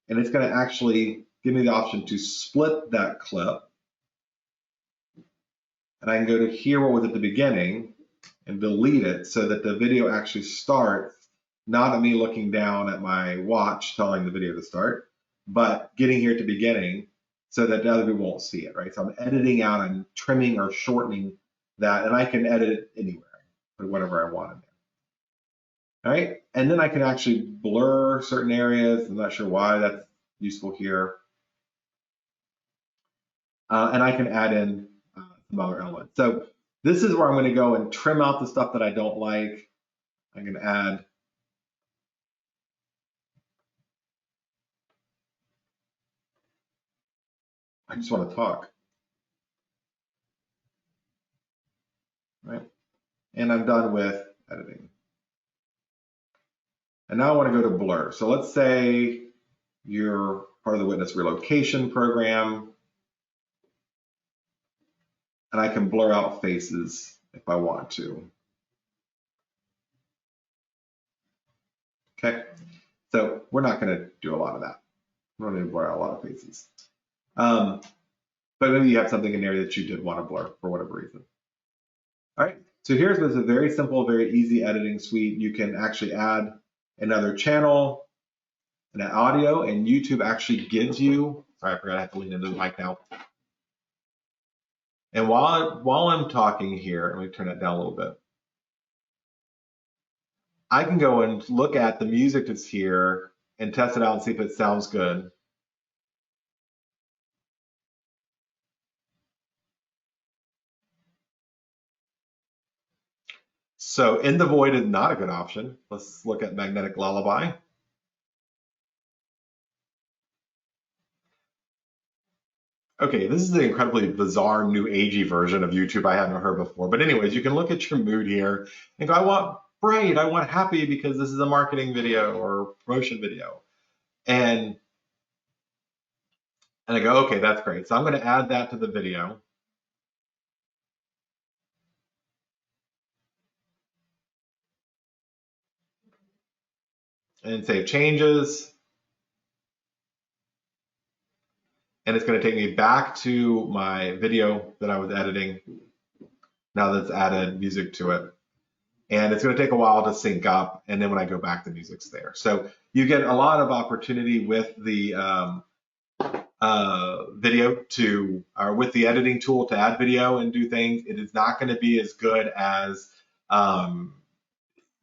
and it's going to actually give me the option to split that clip. And I can go to here what was at the beginning and delete it so that the video actually starts, not at me looking down at my watch telling the video to start, but getting here at the beginning so that the other people won't see it, right? So I'm editing out and trimming or shortening that, and I can edit it anywhere, put whatever I want in there. All right, and then I can actually blur certain areas. I'm not sure why that's useful here. And I can add in some other elements. So this is where I'm going to go and trim out the stuff that I don't like. I'm going to add I just want to talk, right? And I'm done with editing. And now I want to go to blur. So let's say you're part of the witness relocation program, and I can blur out faces if I want to. Okay, so we're not going to do a lot of that. We're going to blur out a lot of faces. But maybe you have something in there that you did want to blur for whatever reason. All right, so here's a very simple, very easy editing suite. You can actually add another channel and an audio, and YouTube actually gives you, sorry, I forgot I have to lean into the mic now. And while I'm talking here, let me turn that down a little bit. I can go and look at the music that's here and test it out and see if it sounds good. So In the Void is not a good option. Let's look at Magnetic Lullaby. Okay, this is an incredibly bizarre, new agey version of YouTube I haven't heard before. But anyways, you can look at your mood here and go, I want bright, I want happy because this is a marketing video or promotion video. And I go, okay, that's great. So I'm going to add that to the video. And save changes. And it's going to take me back to my video that I was editing. Now that's added music to it. And it's going to take a while to sync up. And then when I go back, the music's there. So you get a lot of opportunity with the video to, or with the editing tool to add video and do things. It is not going to be as good as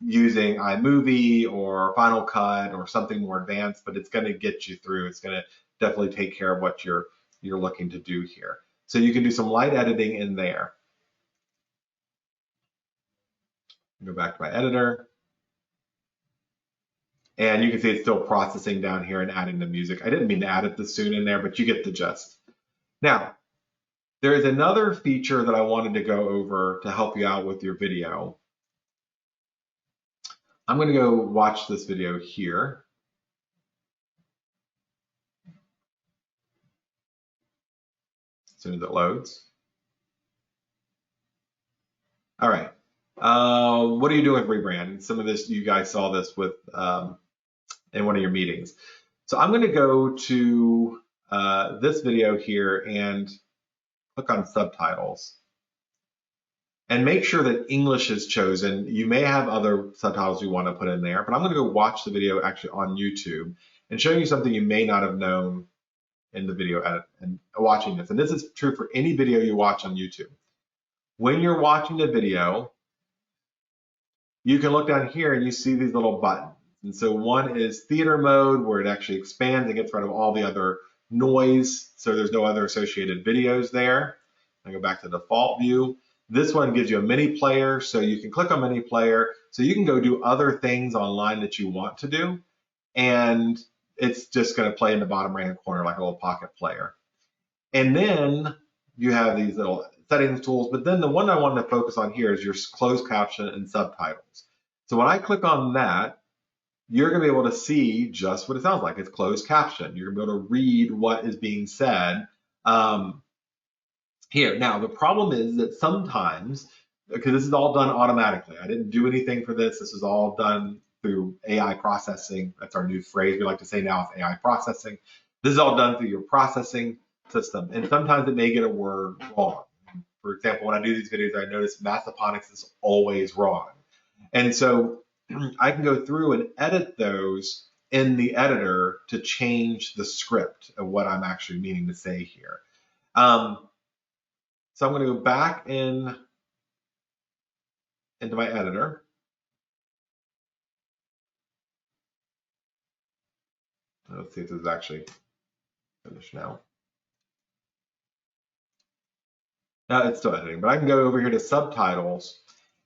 using iMovie or Final Cut or something more advanced, but it's going to get you through. It's going to definitely take care of what you're looking to do here. So you can do some light editing in there. Go back to my editor. And you can see it's still processing down here and adding the music. I didn't mean to add it this soon in there, but you get the gist. Now, there is another feature that I wanted to go over to help you out with your video. I'm going to go watch this video here. As soon as it loads. All right. What are you doing with rebrand? Some of this, you guys saw this with in one of your meetings. So I'm going to go to this video here and click on subtitles. And make sure that English is chosen. You may have other subtitles you want to put in there, but I'm going to go watch the video actually on YouTube and show you something you may not have known in the video edit and watching this. And this is true for any video you watch on YouTube. When you're watching the video, you can look down here and you see these little buttons. And so one is theater mode, where it actually expands and gets rid of all the other noise, so there's no other associated videos there. I go back to the default view. This one gives you a mini player, so you can click on mini player, so you can go do other things online that you want to do, and it's just going to play in the bottom right hand corner like a little pocket player. And then you have these little settings tools, but then the one I wanted to focus on here is your closed caption and subtitles. So when I click on that, you're going to be able to see just what it sounds like. It's closed caption. You're going to be able to read what is being said. here. Now, the problem is that sometimes, because this is all done automatically, I didn't do anything for this. This is all done through AI processing. That's our new phrase we like to say now is AI processing. This is all done through your processing system. And sometimes it may get a word wrong. For example, when I do these videos, I notice mathoponics is always wrong. And so I can go through and edit those in the editor to change the script of what I'm actually meaning to say here. So I'm going to go back into my editor. Let's see if this is actually finished now. No, it's still editing, but I can go over here to subtitles,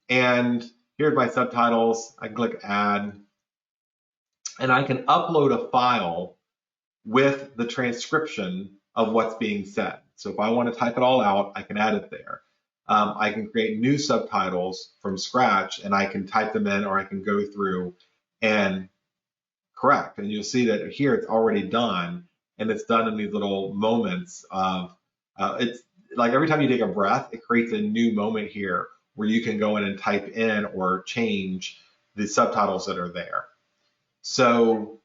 and here's my subtitles. I can click add, and I can upload a file with the transcription of what's being said. So if I want to type it all out, I can add it there. I can create new subtitles from scratch, and I can type them in, or I can go through and correct. And you'll see that here it's already done, and it's done in these little moments of, it's like every time you take a breath, it creates a new moment here where you can go in and type in or change the subtitles that are there. So,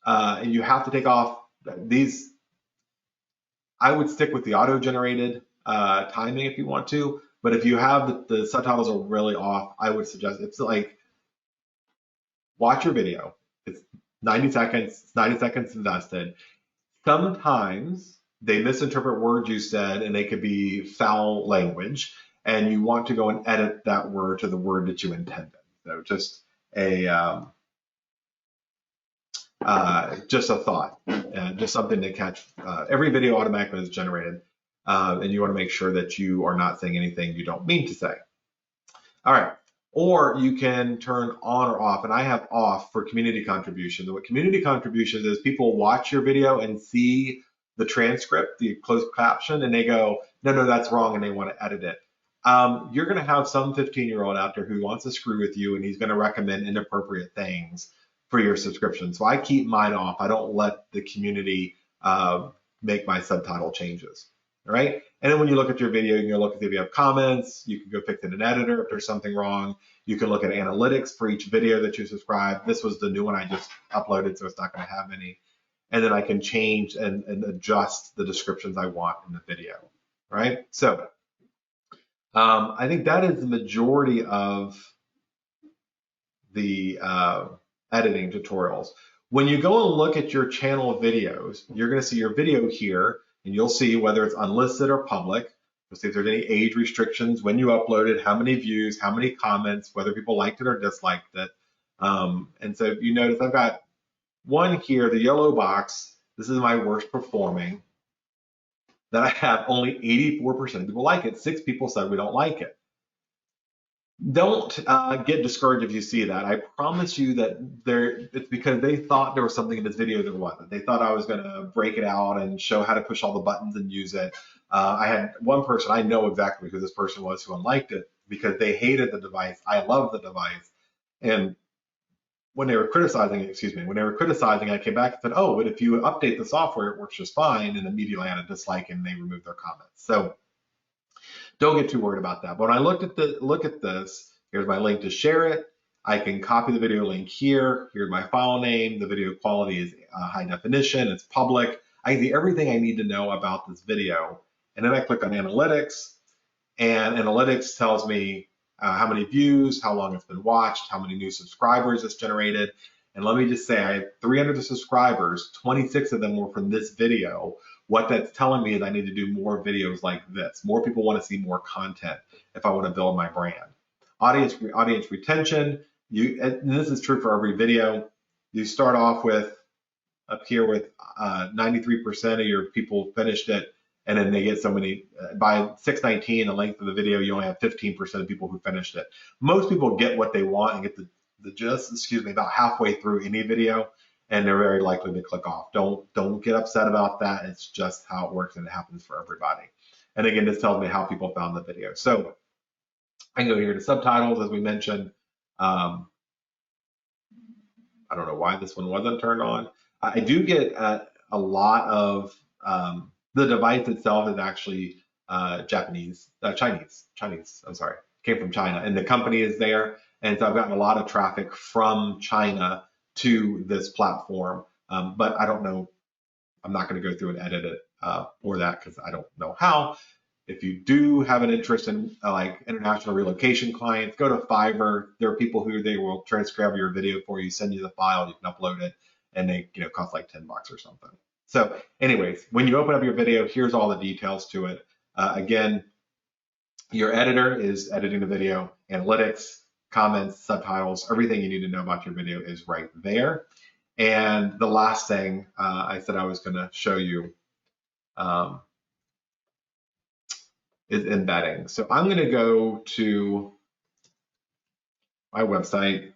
and you have to take off these. I would stick with the auto-generated timing if you want to, but if you have the subtitles are really off, I would suggest it's like watch your video. It's 90 seconds. It's 90 seconds invested. Sometimes they misinterpret words you said, and they could be foul language, and you want to go and edit that word to the word that you intended. So just a thought, just something to catch. Every video automatically is generated, and you want to make sure that you are not saying anything you don't mean to say. All right. Or you can turn on or off, and I have off for community contributions. And what community contributions is, people watch your video and see the transcript, the closed caption, and they go, no, that's wrong, and they want to edit it. You're going to have some 15-year-old out there who wants to screw with you, and he's going to recommend inappropriate things for your subscription. So I keep mine off. I don't let the community make my subtitle changes. All right. And then when you look at your video, you can look at if you have comments, you can go fix it in an editor if there's something wrong. You can look at analytics for each video that you subscribe. This was the new one I just uploaded, so it's not going to have any. And then I can change and adjust the descriptions I want in the video. All right. So I think that is the majority of the editing tutorials. When you go and look at your channel videos, you're going to see your video here, and you'll see whether it's unlisted or public. You'll see if there's any age restrictions, when you uploaded, how many views, how many comments, whether people liked it or disliked it. And so you notice I've got one here, the yellow box. This is my worst performing, that I have only 84% of people like it. 6 people said we don't like it. Don't get discouraged if you see that. I promise you that it's because they thought there was something in this video that wasn't. They thought I was going to break it out and show how to push all the buttons and use it. I had one person, I know exactly who this person was who unliked it because they hated the device. I love the device. And when they were criticizing, I came back and said, oh, but if you update the software, it works just fine. And immediately I had a dislike and they removed their comments. So don't get too worried about that. But when I look at this, here's my link to share it. I can copy the video link here. Here's my file name. The video quality is high definition. It's public. I can see everything I need to know about this video. And then I click on analytics, and analytics tells me how many views, how long it's been watched, how many new subscribers it's generated. And let me just say, I have 300 subscribers, 26 of them were from this video. What that's telling me is I need to do more videos like this. More people want to see more content if I want to build my brand. Audience retention, and this is true for every video. You start off with up here with 93% of your people finished it, and then they get so many, by 6:19, the length of the video, you only have 15% of people who finished it. Most people get what they want and get the gist, about halfway through any video, and they're very likely to click off. Don't get upset about that. It's just how it works, and it happens for everybody. And again, this tells me how people found the video. So I can go here to subtitles, as we mentioned. I don't know why this one wasn't turned on. I do get a lot of, the device itself is actually Chinese, I'm sorry, came from China, and the company is there. And so I've gotten a lot of traffic from China to this platform. But I don't know, I'm not going to go through and edit it for that because I don't know how. If you do have an interest in like international relocation clients, go to Fiverr. There are people who they will transcribe your video for you, send you the file, you can upload it, and they cost like $10 or something. So anyways, when you open up your video, here's all the details to it. Again, your editor is editing the video, analytics, comments, subtitles, everything you need to know about your video is right there. And the last thing I said I was going to show you is embedding. So I'm going to go to my website.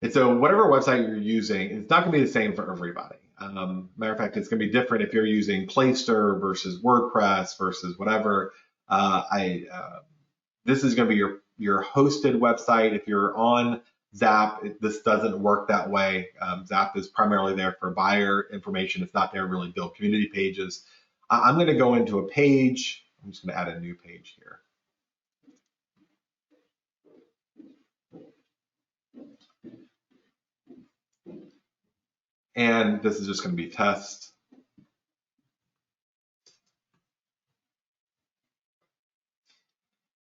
And so whatever website you're using, it's not going to be the same for everybody. Matter of fact, it's going to be different if you're using Playster versus WordPress versus whatever. This is going to be your hosted website. If you're on Zap, this doesn't work that way. Zap is primarily there for buyer information. It's not there to really build community pages. I'm going to go into a page. I'm just going to add a new page here. And this is just going to be test.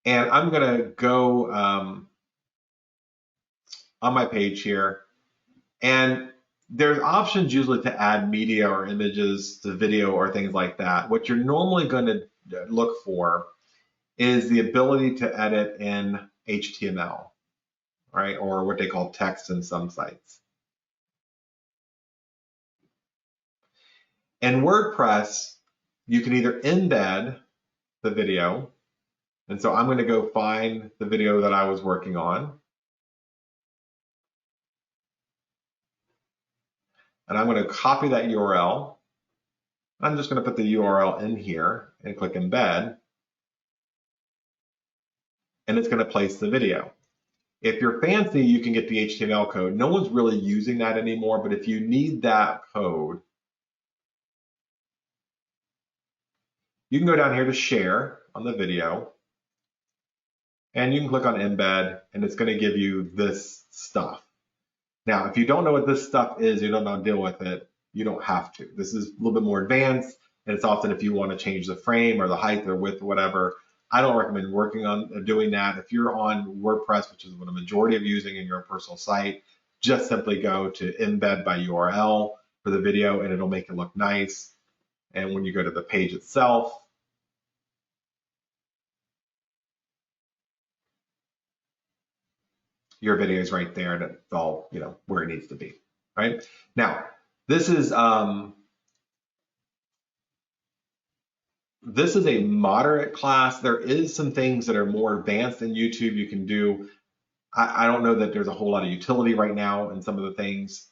And I'm going to go on my page here. And there's options usually to add media or images to video or things like that. What you're normally going to look for is the ability to edit in HTML, right? Or what they call text in some sites. In WordPress, you can either embed the video. And so I'm going to go find the video that I was working on. And I'm going to copy that URL. I'm just going to put the URL in here and click embed. And it's going to place the video. If you're fancy, you can get the HTML code. No one's really using that anymore, but if you need that code, you can go down here to share on the video. And you can click on embed, and it's going to give you this stuff. Now, if you don't know what this stuff is, you don't know how to deal with it, you don't have to. This is a little bit more advanced, and it's often if you want to change the frame or the height or width or whatever. I don't recommend working on doing that. If you're on WordPress, which is what a majority of using in your personal site, just simply go to embed by URL for the video, and it'll make it look nice. And when you go to the page itself, your video is right there, and it's all where it needs to be. Right now, this is a moderate class. There is some things that are more advanced in YouTube you can do. I don't know that there's a whole lot of utility right now in some of the things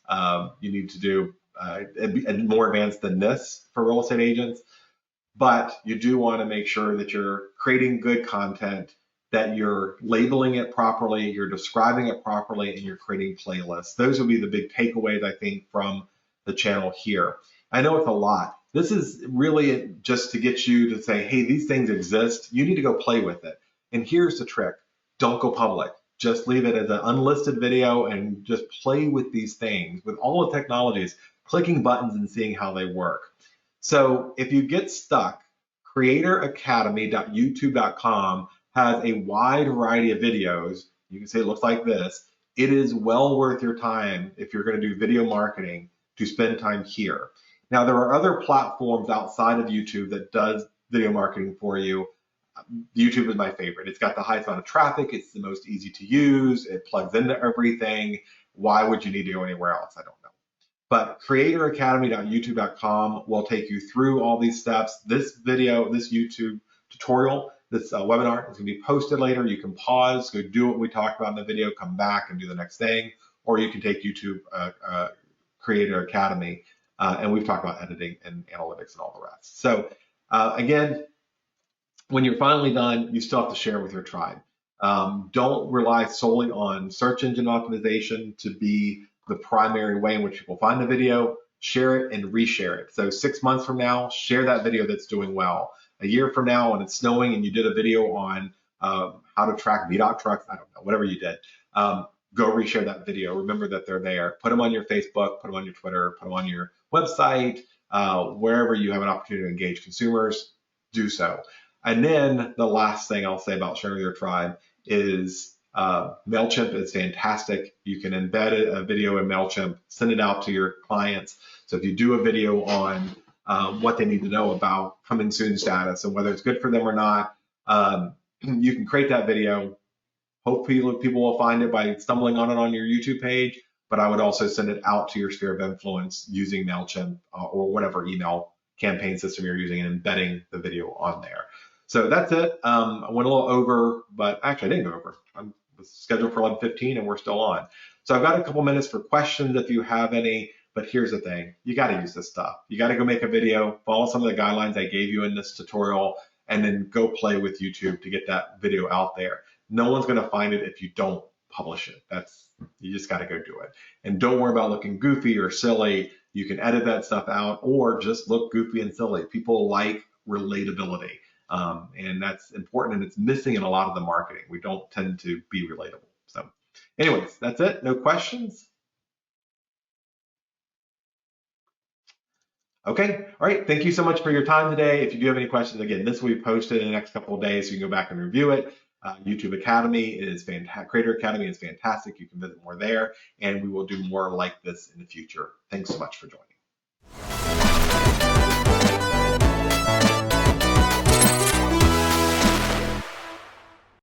you need to do and more advanced than this for real estate agents. But you do want to make sure that you're creating good content, that you're labeling it properly, you're describing it properly, and you're creating playlists. Those would be the big takeaways, I think, from the channel here. I know it's a lot. This is really just to get you to say, hey, these things exist. You need to go play with it. And here's the trick. Don't go public. Just leave it as an unlisted video and just play with these things, with all the technologies, clicking buttons and seeing how they work. So if you get stuck, creatoracademy.youtube.com has a wide variety of videos. You can say it looks like this. It is well worth your time if you're going to do video marketing to spend time here. Now, there are other platforms outside of YouTube that does video marketing for you. YouTube is my favorite. It's got the highest amount of traffic. It's the most easy to use. It plugs into everything. Why would you need to go anywhere else? I don't know. But creatoracademy.youtube.com will take you through all these steps. This video, this YouTube tutorial, this webinar is going to be posted later. You can pause, go do what we talked about in the video, come back and do the next thing, or you can take YouTube Creator Academy, and we've talked about editing and analytics and all the rest. So again, when you're finally done, you still have to share with your tribe. Don't rely solely on search engine optimization to be the primary way in which people find the video. share it and reshare it. So 6 months from now, share that video that's doing well. A year from now, when it's snowing and you did a video on how to track VDOT trucks, I don't know, whatever you did, go reshare that video. Remember that they're there. Put them on your Facebook, put them on your Twitter, put them on your website, wherever you have an opportunity to engage consumers, do so. And then the last thing I'll say about sharing with your tribe is MailChimp is fantastic. You can embed a video in MailChimp, send it out to your clients. So if you do a video on what they need to know about coming soon status and whether it's good for them or not, you can create that video. Hopefully people will find it by stumbling on it on your YouTube page, but I would also send it out to your sphere of influence using MailChimp or whatever email campaign system you're using and embedding the video on there. So that's it. I went a little over, but actually I didn't go over. I'm scheduled for 11:15 and we're still on. So I've got a couple minutes for questions if you have any, but here's the thing. You got to use this stuff. You got to go make a video, follow some of the guidelines I gave you in this tutorial, and then go play with YouTube to get that video out there. No one's going to find it if you don't publish it. You just got to go do it. And don't worry about looking goofy or silly. You can edit that stuff out or just look goofy and silly. People like relatability. And that's important, and it's missing in a lot of the marketing. We don't tend to be relatable. So anyways, that's it. No questions? Okay, all right. Thank you so much for your time today. If you do have any questions, again, this will be posted in the next couple of days, so you can go back and review it. YouTube Academy is fantastic. Creator Academy is fantastic. You can visit more there, and we will do more like this in the future. Thanks so much for joining.